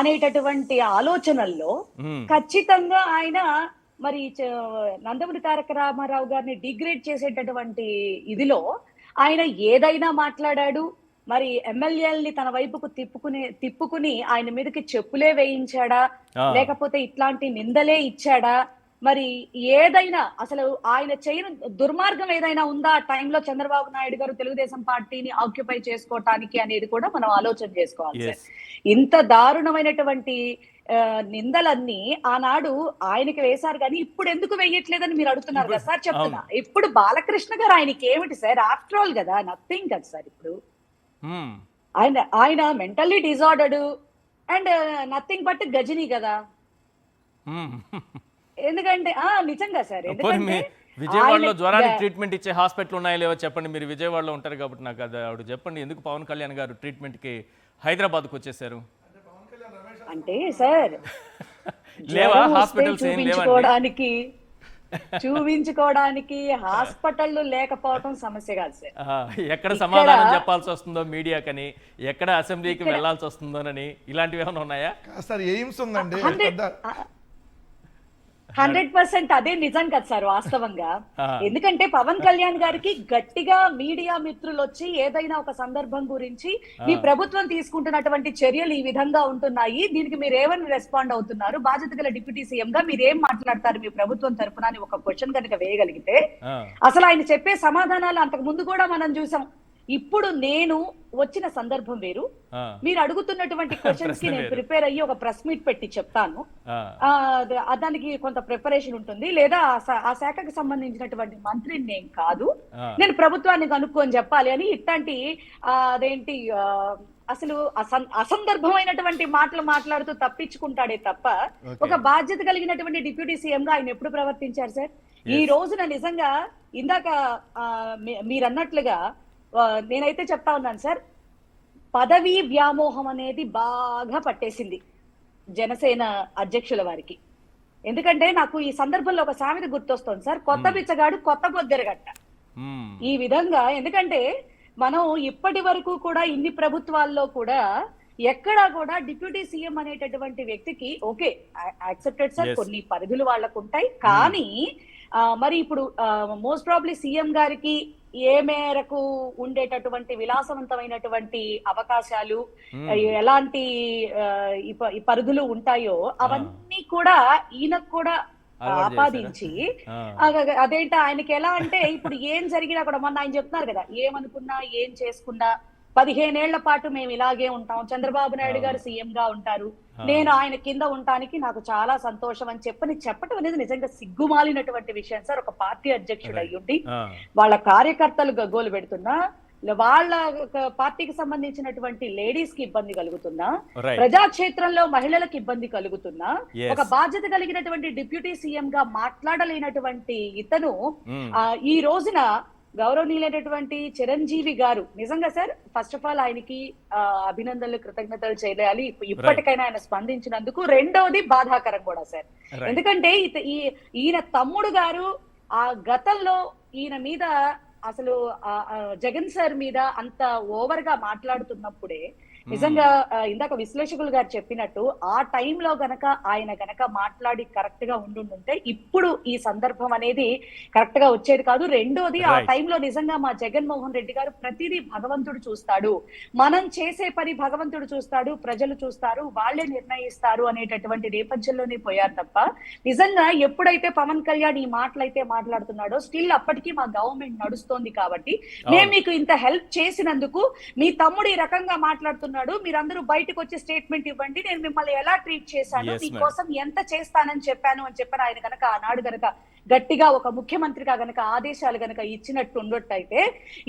అనేటటువంటి ఆలోచనల్లో ఖచ్చితంగా ఆయన మరి నందమూరి తారక రామారావు గారిని డిగ్రేడ్ చేసేటటువంటి ఇదిలో ఆయన ఏదైనా మాట్లాడాడు. మరి ఎమ్మెల్యేలని తన వైపుకు తిప్పుకుని ఆయన మీదకి చెప్పులే వేయించాడా, లేకపోతే ఇట్లాంటి నిందలే ఇచ్చాడా, మరి ఏదైనా అసలు ఆయన చేయని దుర్మార్గం ఏదైనా ఉందా ఆ టైంలో చంద్రబాబు నాయుడు గారు తెలుగుదేశం పార్టీని ఆక్యుపై చేసుకోవటానికి అనేది కూడా మనం ఆలోచన చేసుకోవాలి సార్. ఇంత దారుణమైనటువంటి నిందలన్నీ ఆనాడు ఆయనకి వేశారు కానీ ఇప్పుడు ఎందుకు వేయట్లేదని మీరు అడుగుతున్నారు కదా సార్. చెప్తున్నా, ఇప్పుడు బాలకృష్ణ గారు ఆయనకి ఏమిటి సార్, ఆఫ్టర్ ఆల్ కదా, నథింగ్ కదా సార్. ఇప్పుడు ఆయన mentally disordered and nothing but Ghajini కదా. ఎందుకంటే నిజంగా సార్, విజయవాడలో జ్వరానికి ట్రీట్మెంట్ ఇచ్చే హాస్పిటల్ ఉన్నాయో లేవో చెప్పండి. మీరు విజయవాడలో ఉంటారు కాబట్టి నాకు అది ఆవిడ చెప్పండి. ఎందుకు పవన్ కళ్యాణ్ గారు ట్రీట్మెంట్ కి హైదరాబాద్కు వచ్చేసారు అంటే సార్? లేవా హాస్పిటల్స్? చూపించుకోవడానికి హాస్పిటల్ లేకపోవడం సమస్య కాదు సార్. ఎక్కడ సమాధానం చెప్పాల్సి వస్తుందో మీడియాకని, ఎక్కడ అసెంబ్లీకి వెళ్లాల్సి వస్తుందోనని ఇలాంటివి ఏమైనా ఉన్నాయా? సార్ ఎయిమ్స్ ఉందండి 100% అదే నిజం కదా సార్ వాస్తవంగా. ఎందుకంటే పవన్ కళ్యాణ్ గారికి గట్టిగా మీడియా మిత్రులు వచ్చి ఏదైనా ఒక సందర్భం గురించి మీ ప్రభుత్వం తీసుకుంటున్నటువంటి చర్యలు ఈ విధంగా ఉంటున్నాయి, దీనికి మీరు ఏమని రెస్పాండ్ అవుతున్నారు, బాధ్యత గల డిప్యూటీ సీఎం గా మీరు ఏం మాట్లాడతారు మీ ప్రభుత్వం తరపున అని ఒక క్వశ్చన్ కనుక వేయగలిగితే అసలు ఆయన చెప్పే సమాధానాలు అంతకు ముందు కూడా మనం చూసాం. ఇప్పుడు నేను వచ్చిన సందర్భం వేరు. మీరు అడుగుతున్నటువంటి క్వశ్చన్స్ కి నేను ప్రిపేర్ అయ్యి ఒక ప్రెస్ మీట్ పెట్టి చెప్తాను. దానికి కొంత ప్రిపరేషన్ ఉంటుంది. లేదా ఆ శాఖకు సంబంధించినటువంటి మంత్రిని నేను కాదు, నేను ప్రభుత్వాన్ని కనుక్కొని చెప్పాలి అని ఇట్లాంటి అదేంటి అసలు అసందర్భమైనటువంటి మాటలు మాట్లాడుతూ తప్పించుకుంటాడే తప్ప ఒక బాధ్యత కలిగినటువంటి డిప్యూటీ సీఎం గా ఆయన ఎప్పుడు ప్రవర్తించారు సార్? ఈ రోజున నిజంగా ఇందాక మీరన్నట్లుగా నేనైతే చెప్తా ఉన్నాను సార్, పదవీ వ్యామోహం అనేది బాగా పట్టేసింది జనసేన అధ్యక్షుల వారికి. ఎందుకంటే నాకు ఈ సందర్భంలో ఒక సామెత గుర్తొస్తుంది సార్, కొత్త బిచ్చగాడు కొత్త పొద్దెరగట్ట. ఈ విధంగా ఎందుకంటే మనం ఇప్పటి వరకు కూడా ఇన్ని ప్రభుత్వాల్లో కూడా ఎక్కడా కూడా డిప్యూటీ సీఎం అనేటటువంటి వ్యక్తికి ఓకే యాక్సెప్టెడ్ సార్, కొన్ని పరిధులు వాళ్ళకు ఉంటాయి. కానీ మరి ఇప్పుడు మోస్ట్ ప్రాబ్లీ సీఎం గారికి ఏ మేరకు ఉండేటటువంటి విలాసవంతమైనటువంటి అవకాశాలు, ఎలాంటి పరిధులు ఉంటాయో అవన్నీ కూడా ఈయనకు కూడా ఆపాదించి అదేంట ఆయనకి ఎలా అంటే ఇప్పుడు ఏం జరిగినా కూడా మొన్న ఆయన చెప్తున్నారు కదా, ఏమనుకున్నా ఏం చేసుకున్నా 15 ఏళ్ల పాటు మేము ఇలాగే ఉంటాం, చంద్రబాబు నాయుడు గారు సీఎం గా ఉంటారు, నేను ఆయన కింద ఉండటానికి నాకు చాలా సంతోషం అని చెప్పడం అనేది నిజంగా సిగ్గుమాలినటువంటి విషయం సార్. ఒక పార్టీ అధ్యక్షుడు అయ్యుండి వాళ్ళ కార్యకర్తలు గగ్గోలు పెడుతున్నా, వాళ్ళ పార్టీకి సంబంధించినటువంటి లేడీస్ కి ఇబ్బంది కలుగుతున్నా, ప్రజాక్షేత్రంలో మహిళలకు ఇబ్బంది కలుగుతున్నా, ఒక బాధ్యత కలిగినటువంటి డిప్యూటీ సీఎం గా మాట్లాడలేనటువంటి ఇతను ఈ రోజున గౌరవనీయులైనటువంటి చిరంజీవి గారు నిజంగా సార్ ఫస్ట్ ఆఫ్ ఆల్ ఆయనకి అభినందనలు కృతజ్ఞతలు చేయాలి ఇప్పటికైనా ఆయన స్పందించినందుకు. రెండవది బాధాకరం కూడా సార్, ఎందుకంటే ఈయన తమ్ముడు గారు ఆ గతంలో ఈయన మీద అసలు జగన్ సార్ మీద అంత ఓవర్ గా మాట్లాడుతున్నప్పుడే నిజంగా ఇందాక విశ్లేషకులు గారు చెప్పినట్టు ఆ టైంలో గనక ఆయన గనక మాట్లాడి కరెక్ట్ గా ఉండుంటే ఇప్పుడు ఈ సందర్భం అనేది కరెక్ట్ గా వచ్చేది కాదు. రెండోది ఆ టైంలో నిజంగా మా జగన్మోహన్ రెడ్డి గారు ప్రతిదీ భగవంతుడు చూస్తాడు, మనం చేసే పని భగవంతుడు చూస్తాడు, ప్రజలు చూస్తారు, వాళ్ళే నిర్ణయిస్తారు అనేటటువంటి నేపథ్యంలోనే పోయారు తప్ప నిజంగా ఎప్పుడైతే పవన్ కళ్యాణ్ ఈ మాటలైతే మాట్లాడుతున్నాడో స్టిల్ అప్పటికీ మా గవర్నమెంట్ నడుస్తోంది కాబట్టి మేము మీకు ఇంత హెల్ప్ చేసినందుకు మీ తమ్ముడు ఈ రకంగా మాట్లాడుతున్నాడు, మీరందరూ బయటకు వచ్చి స్టేట్మెంట్ ఇవ్వండి, నేను మిమ్మల్ని ఎలా ట్రీట్ చేశాను, మీకోసం ఎంత చేస్తానని చెప్పాను అని చెప్పాను. ఆయన గనక ఆనాడు గనక గట్టిగా ఒక ముఖ్యమంత్రిగా గనక ఆదేశాలు గనక ఇచ్చినట్టు ఉన్నట్టయితే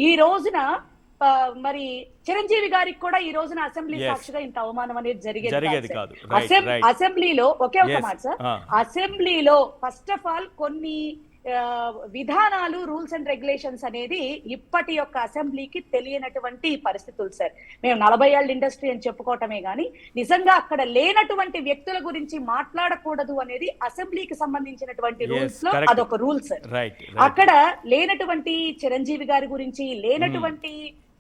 ఈ రోజున మరి చిరంజీవి గారికి కూడా ఈ రోజున అసెంబ్లీ సాక్షిగా ఇంత అవమానం అనేది జరిగేది కాదు. అసెంబ్లీలో ఒకే ఒక మాట సార్, అసెంబ్లీలో ఫస్ట్ ఆఫ్ ఆల్ కొన్ని విధానాలు, రూల్స్ అండ్ రెగ్యులేషన్స్ అనేది ఇప్పటి యొక్క అసెంబ్లీకి తెలియనటువంటి పరిస్థితులు సార్. మేము 40 ఏళ్ళ ఇండస్ట్రీ అని చెప్పుకోవటమే గానీ నిజంగా అక్కడ లేనటువంటి వ్యక్తుల గురించి మాట్లాడకూడదు అనేది అసెంబ్లీకి సంబంధించినటువంటి రూల్స్ లో అదొక రూల్ సార్. అక్కడ లేనటువంటి చిరంజీవి గారి గురించి, లేనటువంటి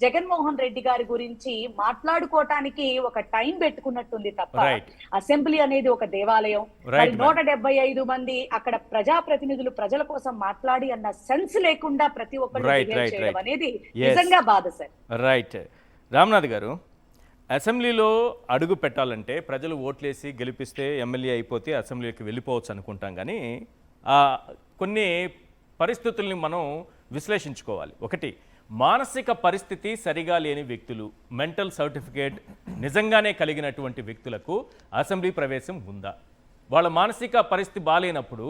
జగన్మోహన్ రెడ్డి గారి గురించి మాట్లాడుకోవటానికి ఒక టైం పెట్టుకున్నట్టుంది తప్ప అసెంబ్లీ అనేది ఒక దేవాలయం, 175 మంది అక్కడ ప్రజాప్రతినిధులు ప్రజల కోసం మాట్లాడి అన్న సెన్స్ లేకుండా ప్రతి ఒక్కరు చేయడం అనేది నిజంగా బాధ సార్. రైట్ రామ్నాథ్ గారు, అసెంబ్లీలో అడుగు పెట్టాలంటే ప్రజలు ఓట్లేసి గెలిపిస్తే ఎమ్మెల్యే అయిపోతే అసెంబ్లీకి వెళ్ళిపోవచ్చు అనుకుంటాం, కానీ కొన్ని పరిస్థితుల్ని మనం విశ్లేషించుకోవాలి. ఒకటి, మానసిక పరిస్థితి సరిగా లేని వ్యక్తులు, మెంటల్ సర్టిఫికేట్ నిజంగానే కలిగినటువంటి వ్యక్తులకు అసెంబ్లీ ప్రవేశం ఉందా? వాళ్ళ మానసిక పరిస్థితి బాలేనప్పుడు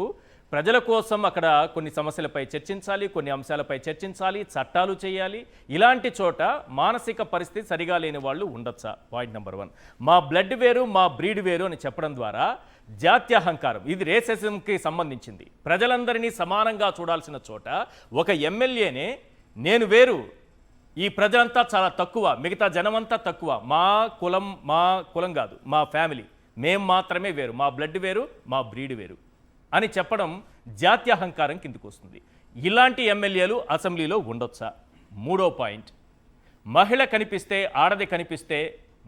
ప్రజల కోసం అక్కడ కొన్ని సమస్యలపై చర్చించాలి, కొన్ని అంశాలపై చర్చించాలి, చట్టాలు చేయాలి. ఇలాంటి చోట మానసిక పరిస్థితి సరిగా లేని వాళ్ళు ఉండొచ్చా? Point number 1. మా బ్లడ్ వేరు, మా బ్రీడ్ వేరు అని చెప్పడం ద్వారా జాత్యహంకారం, ఇది రేసిజంకి సంబంధించింది. ప్రజలందరినీ సమానంగా చూడాల్సిన చోట ఒక ఎమ్మెల్యేనే నేను వేరు, ఈ ప్రజలంతా చాలా తక్కువ, మిగతా జనమంతా తక్కువ, మా కులం కాదు, మా ఫ్యామిలీ, మేం మాత్రమే వేరు, మా బ్లడ్ వేరు, మా బ్రీడ్ వేరు అని చెప్పడం జాత్యహంకారం కిందకు వస్తుంది. ఇలాంటి ఎమ్మెల్యేలు అసెంబ్లీలో ఉండొచ్చా? 3వ పాయింట్, మహిళ కనిపిస్తే, ఆడది కనిపిస్తే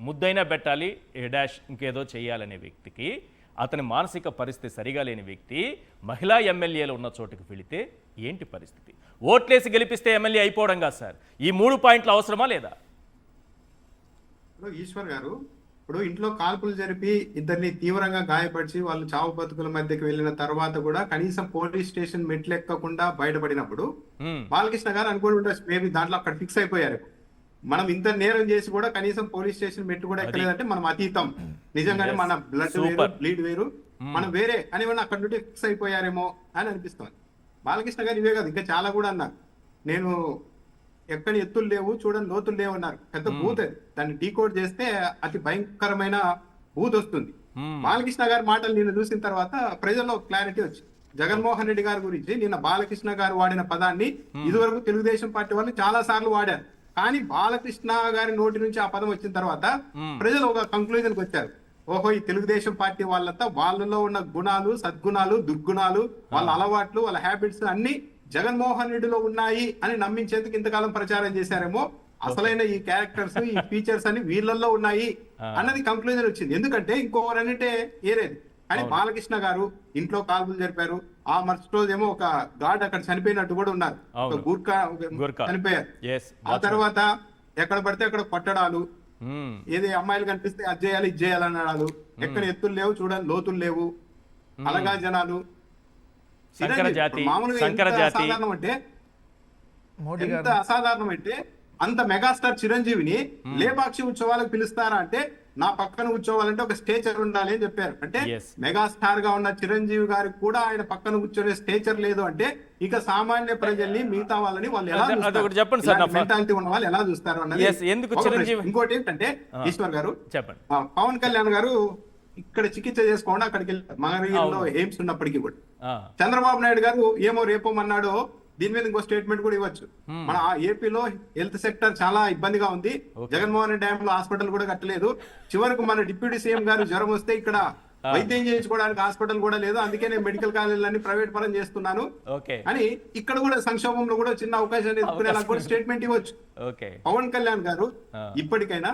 ముద్దైనా పెట్టాలి, డాష్ ఇంకేదో చేయాలనే వ్యక్తికి, అతని మానసిక పరిస్థితి సరిగా లేని వ్యక్తి మహిళా ఎమ్మెల్యేలు ఉన్న చోటుకు వెళితే ఏంటి పరిస్థితి? ఓట్లేసి గెలిపిస్తే ఎమ్మెల్యే అయిపోవడం కాదు సార్. ఈ 3 పాయింట్లు అవసరమా లేదా? ఈశ్వర్ గారు, ఇప్పుడు ఇంట్లో కాల్పులు జరిపి ఇద్దరిని తీవ్రంగా గాయపరిచి వాళ్ళు చావు బతుకుల మధ్యకి వెళ్ళిన తర్వాత కూడా కనీసం పోలీస్ స్టేషన్ మెట్లు ఎక్కకుండా బయటపడినప్పుడు బాలకృష్ణ గారు అనుకోని ఉండొచ్చు, మేబీ దాంట్లో అక్కడ ఫిక్స్ అయిపోయారు. మనం ఇంత నేరం చేసి కూడా కనీసం పోలీస్ స్టేషన్ మెట్టు కూడా ఎక్కలేదంటే మనం అతీతం, నిజంగానే మన బ్లడ్ వేరు, బ్లీడ్ వేరు, మనం వేరే అని అక్కడ నుండి ఫిక్స్ అయిపోయారేమో అని అనిపిస్తుంది. బాలకృష్ణ గారు ఇవే కాదు, ఇంకా చాలా కూడా అన్నారు. నేను ఎక్కడి ఎత్తులు లేవు, చూడండి లోతులు లేవు అన్నారు. పెద్ద బూత్ అది, దాన్ని డీకోడ్ చేస్తే అతి భయంకరమైన బూత్ వస్తుంది. బాలకృష్ణ గారి మాటలు నిన్న చూసిన తర్వాత ప్రజల్లో క్లారిటీ వచ్చింది. జగన్మోహన్ రెడ్డి గారి గురించి నిన్న బాలకృష్ణ గారు వాడిన పదాన్ని ఇదివరకు తెలుగుదేశం పార్టీ వాళ్ళు చాలా సార్లు వాడారు, కానీ బాలకృష్ణ గారి నోటి నుంచి ఆ పదం వచ్చిన తర్వాత ప్రజలు ఒక కంక్లూజన్కి వచ్చారు. ఓహో, ఈ తెలుగుదేశం పార్టీ వాళ్ళంతా వాళ్ళలో ఉన్న గుణాలు, సద్గుణాలు, దుర్గుణాలు, వాళ్ళ అలవాట్లు, వాళ్ళ హ్యాబిట్స్ అన్ని జగన్మోహన్ రెడ్డిలో ఉన్నాయి అని నమ్మించేందుకు ఇంతకాలం ప్రచారం చేశారేమో. అసలైన ఈ క్యారెక్టర్స్, ఈ ఫీచర్స్ అన్ని వీళ్ళల్లో ఉన్నాయి అన్నది కంక్లూజన్ వచ్చింది. ఎందుకంటే ఇంకొకరంటే ఏరేది, కానీ బాలకృష్ణ గారు ఇంట్లో కాల్పులు జరిపారు. ఆ మరుసటి రోజు ఏమో ఒక గార్డ్ అక్కడ చనిపోయినట్టు కూడా ఉన్నారు, గూర్ఖా చనిపోయారు. ఆ తర్వాత ఎక్కడ పడితే అక్కడ కొట్టడాలు, ఏది అమ్మాయిలు కనిపిస్తే అది చేయాలి ఇది చేయాలని అన్నాడు. ఎక్కడ ఎత్తులు లేవు, చూడండి లోతులు లేవు, అలాగా జనాలు. మామూలుగా అసాధారణం అంటే అంత మెగాస్టార్ చిరంజీవిని లేపాక్షి ఉత్సవాలకు పిలుస్తారా అంటే, నా పక్కన కూర్చోవాలంటే ఒక స్టేచర్ ఉండాలి అని చెప్పారు. అంటే మెగాస్టార్ గా ఉన్న చిరంజీవి గారికి కూడా ఆయన పక్కన కూర్చొనే స్టేచర్ లేదు అంటే ఇక సామాన్య ప్రజల్ని, మిగతా వాళ్ళని వాళ్ళు ఎలా మెంటాలిటీ ఉన్న వాళ్ళు ఎలా చూస్తారు అన్నది. ఇంకోటి ఏంటంటే ఈశ్వర్ గారు, చెప్పండి, పవన్ కళ్యాణ్ గారు ఇక్కడ చికిత్స చేసుకోండి అక్కడికి వెళ్ళారు, మంగళగిరిలో ఎయిమ్స్ ఉన్నప్పటికీ కూడా. చంద్రబాబు నాయుడు గారు ఏమో రేపమన్నాడో దీని మీద ఇంకో స్టేట్మెంట్ కూడా ఇవ్వచ్చు. మన ఏపీలో హెల్త్ సెక్టర్ చాలా ఇబ్బందిగా ఉంది, జగన్మోహన్ రెడ్డి టైంలో హాస్పిటల్ కూడా కట్టలేదు, చివరకు మన డిప్యూటీ సీఎం గారు జ్వరం వస్తే ఇక్కడ వైద్యం చేయించుకోవడానికి హాస్పిటల్ కూడా లేదు, అందుకే నేను మెడికల్ కాలేజీలన్నీ ప్రైవేట్ పరం చేస్తున్నాను అని ఇక్కడ కూడా సంక్షోభంలో కూడా చిన్న అవకాశాన్ని ఎదుర్కొనేలా కూడా స్టేట్మెంట్ ఇవ్వచ్చు. పవన్ కళ్యాణ్ గారు ఇప్పటికైనా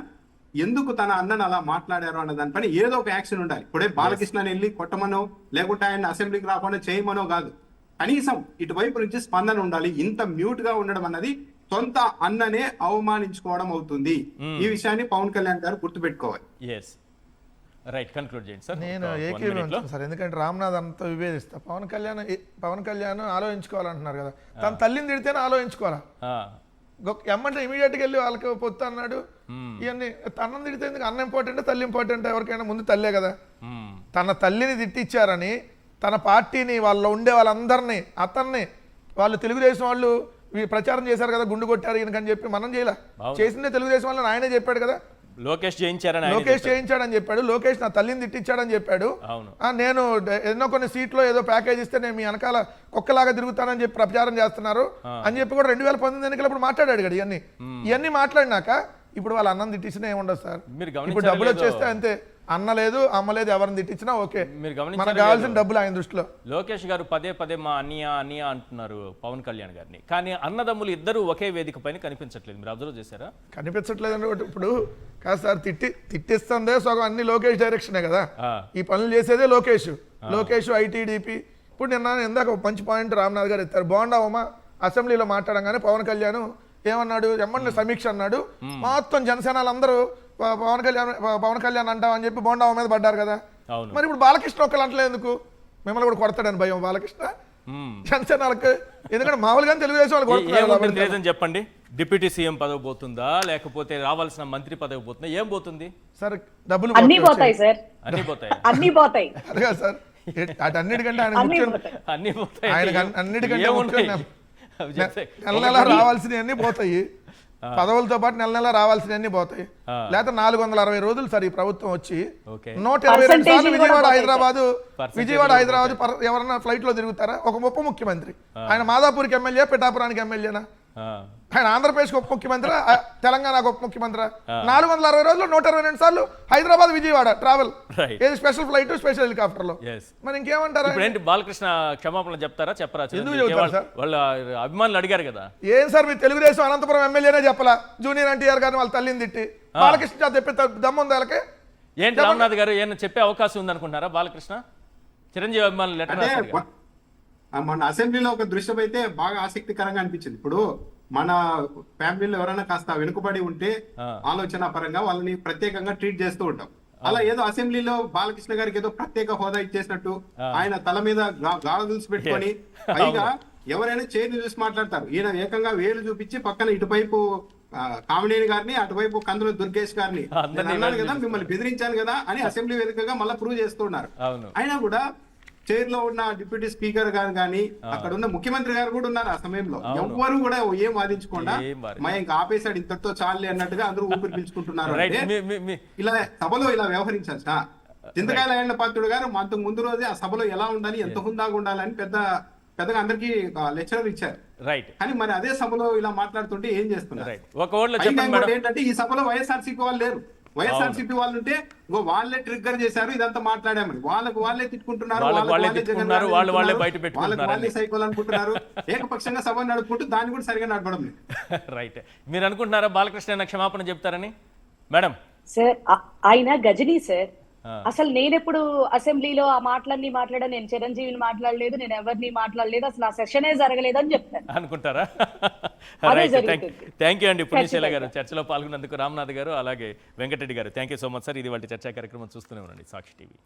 ఎందుకు తన అన్నను అలా మాట్లాడారు అన్న దానిపైన ఏదో ఒక యాక్షన్ ఉండాలి. ఇప్పుడే బాలకృష్ణని వెళ్ళి కొట్టమనో లేకుంటే ఆయన అసెంబ్లీకి రాకుండా చేయమనో కాదు, కనీసం ఇటువైపు నుంచి స్పందన ఉండాలి. ఇంత మ్యూట్ గా ఉండడం అన్నది సొంత అన్ననే అవమానించుకోవడం అవుతుంది. ఈ విషయాన్ని పవన్ కళ్యాణ్ గారు గుర్తుపెట్టుకోవాలి. రైట్, కన్క్లూడ్ చేయండి సార్. నేను ఏకీభవించాను సార్, ఎందుకంటే రామ్నాథ్ అంతా విభేదిస్తా. పవన్ కళ్యాణ్ ఆలోచించుకోవాలంటున్నారు కదా, తన తల్లిని తిడితేనే ఆలోచించుకోవాలా. ఎమ్మంటే ఇమీడియట్గా వెళ్ళి వాళ్ళకి పొత్తు అన్నాడు. ఇవన్నీ అన్నం తిడితే ఎందుకు? అన్న ఇంపార్టెంట్, తల్లి ఇంపార్టెంట్? ఎవరికైనా ముందు తల్లే కదా. తన తల్లిని తిట్టించారని తన పార్టీని, వాళ్ళు ఉండే వాళ్ళందరినీ, అతన్ని, వాళ్ళు తెలుగుదేశం వాళ్ళు ప్రచారం చేశారు కదా, గుండు కొట్టారు ఈయనకని చెప్పి. మనం చేయలే, చేసిందే తెలుగుదేశం వాళ్ళని ఆయనే చెప్పాడు కదా. లోకేష్ చేయించాడని చెప్పాడు. లోకేష్ నా తల్లిని తిట్టించాడని చెప్పాడు. నేను ఎన్నో కొన్ని సీట్లో ఏదో ప్యాకేజ్ ఇస్తే నేను మీ వెనకాల కుక్కలాగా తిరుగుతానని చెప్పి ప్రచారం చేస్తున్నారు అని చెప్పి కూడా 2019 ఎన్నికలప్పుడు మాట్లాడాడు కదా. ఇవన్నీ మాట్లాడినాక ఇప్పుడు వాళ్ళ అన్నం తిట్టించినా ఏముండదు సార్. ఇప్పుడు డబ్బులు వచ్చేస్తే అంతే, అన్న లేదు అమ్మ లేదు, ఎవరిని తిట్టించినా ఓకే, మనకు కావాల్సిన డబ్బులు ఆయన దృష్టిలో. లోకేష్ గారు పదే మా అన్నయ్య అంటున్నారు పవన్ కళ్యాణ్ గారిని, కానీ అన్నదమ్ములు ఇద్దరు ఒకే వేదిక పైన కనిపించట్లేదు. మీరు అబ్జర్వ్ చేశారా? కనిపించట్లేదు అంటే ఇప్పుడు కాదు సార్, తిట్టిస్తుందే సగం అన్ని లోకేష్ డైరెక్షనే కదా. ఈ పనులు చేసేదే లోకేష్ ఐటీడీపీ. ఇప్పుడు నిన్న ఇందాక మంచి పాయింట్ రామ్నాథ్ గారు ఎత్తారు. బోండావమ్మ అసెంబ్లీలో మాట్లాడంగానే పవన్ కళ్యాణ్ ఏమన్నాడు? ఎమ్మండి సమీక్ష అన్నాడు. మొత్తం జనసేనలు అందరూ పవన్ కళ్యాణ్ అంటామని చెప్పి బోండావ మీద పడ్డారు కదా. మరి ఇప్పుడు బాలకృష్ణ ఒక్కరు అంటలేదు ఎందుకు? మిమ్మల్ని కూడా కొడతాడని భయం బాలకృష్ణ జనసేనలకు? ఎందుకంటే మామూలుగా తెలుగుదేశం వాళ్ళు కొడతారు. చెప్పండి, డిప్యూటీ సీఎం పదవి పోతుందా, లేకపోతే రావాల్సిన మంత్రి పదవి పోతుందా? ఏం పోతుంది సార్? డబ్బులు అన్ని పోతాయి సార్, అన్ని పోతాయి. అన్ని పోతాయి అదిగా సార్, అన్నిటికంటే ఆయన అన్ని పోతాయి. ఆయన అన్నిటికంటే నెల నెల రావాల్సినవి అన్ని పోతాయి. పదవులతో పాటు నెల నెల రావాల్సినవన్నీ పోతాయి. లేకపోతే 460 రోజులు సార్ ఈ ప్రభుత్వం వచ్చి 122 సార్లు విజయవాడ హైదరాబాద్ ఎవరన్నా ఫ్లైట్ లో తిరుగుతారా? ఒక ఉప ముఖ్యమంత్రి ఆయన మాదాపూర్కి ఎమ్మెల్యే, పిఠాపురానికి ఎమ్మెల్యేనా? ఆయన ఆంధ్రప్రదేశ్ ఉప ముఖ్యమంత్రి, తెలంగాణకు ఉప ముఖ్యమంత్రి. 460 రోజులు 122 సార్లు హైదరాబాద్ విజయవాడ ట్రావెల్, ఏది స్పెషల్ ఫ్లైట్, స్పెషల్ హెలికాప్టర్ లో. మరి ఇంకేమంటారు? బాలకృష్ణ క్షమాపణ చెప్తారా చెప్పరా? వాళ్ళ అభిమానులు అడిగారు కదా. ఏం సార్ మీ తెలుగుదేశం అనంతపురం ఎమ్మెల్యేనే చెప్పలా జూనియర్ ఎన్టీఆర్ గారిని వాళ్ళ తల్లిని తిట్టి? బాలకృష్ణ చెప్పే దమ్ముంది వాళ్ళకి? ఏంటి రామ్నాథ్ గారు ఏమైనా చెప్పే అవకాశం ఉందనుకుంటున్నారా? బాలకృష్ణ చిరంజీవి అభిమానులు లెటర్ మన అసెంబ్లీలో ఒక దృశ్యం అయితే బాగా ఆసక్తికరంగా అనిపించింది. ఇప్పుడు మన ఫ్యామిలీలో ఎవరైనా కాస్త వెనుకబడి ఉంటే ఆలోచన పరంగా వాళ్ళని ప్రత్యేకంగా ట్రీట్ చేస్తూ ఉంటాం. అలా ఏదో అసెంబ్లీలో బాలకృష్ణ గారికి ఏదో ప్రత్యేక హోదా ఇచ్చేసినట్టు ఆయన తల మీద గాజులు పెట్టుకొని, పైగా ఎవరైనా చేతిని చూసి మాట్లాడతారు. ఈయన ఏకంగా వేలు చూపించి పక్కన ఇటువైపు కామినేని గారిని, అటువైపు కందుల దుర్గేష్ గారిని అన్నాను కదా, మిమ్మల్ని బెదిరించాను కదా అని అసెంబ్లీ వేదికగా మళ్ళీ ప్రూవ్ చేస్తున్నారు. అయినా కూడా చైర్ లో ఉన్న డిప్యూటీ స్పీకర్ గారు కానీ అక్కడ ఉన్న ముఖ్యమంత్రి గారు కూడా ఉన్నారు. ఆ సమయంలో ఎవ్వరు కూడా ఏం వాదించకుండా మా ఇంకా ఆపేశాడు, ఇంతటితో చాలే అన్నట్టుగా అందరూ ఊపిరి పీల్చుకుంటున్నారు. ఇలా సభలో ఇలా వ్యవహరించాలి. చింతకాయల ఆయన పాత్రుడు గారు అంతకు ముందు రోజే ఆ సభలో ఎలా ఉండాలి, ఎంత హుందాగా ఉండాలని పెద్దగా అందరికి లెక్చరర్ ఇచ్చారు. కానీ మరి అదే సభలో ఇలా మాట్లాడుతుంటే ఏం చేస్తున్నారు? ఏంటంటే ఈ సభలో వైఎస్ఆర్సీపీ వాళ్ళు లేరు. వైఎస్ఆర్సీపీ వాళ్ళు ఉంటే వాళ్ళే ట్రిగ్గర్ చేశారు, ఇదంతా మాట్లాడామని వాళ్ళే తిట్టుకుంటున్నారు, వాళ్ళే సైకోలు అనుకుంటున్నారు. ఏకపక్షంగా సభ నడుపుకుంటూ దాన్ని కూడా సరిగా నడపడం లేదు. రైట్, మీరు అనుకుంటున్నారా బాలకృష్ణ క్షమాపణ చెప్తారని? మేడం సార్ ఆయన గజనీ సార్, అసలు నేనెప్పుడు అసెంబ్లీలో ఆ మాటలన్నీ మాట్లాడా? నేను చిరంజీవిని మాట్లాడలేదు, నేను ఎవరిని మాట్లాడలేదు, అసలు ఆ సెషనే జరగలేదు అని చెప్తాను. అనుకుంటారా? థ్యాంక్ యూ అండి పుణ్యశీల గారు, చర్చలో పాల్గొన్నందుకు. రామ్నాథ్ గారు అలాగే వెంకటరెడ్డి గారు thank you so much sir. ఇది వాళ్ళ చర్చా కార్యక్రమం చూస్తూనే ఉండండి సాక్షి టీవీ.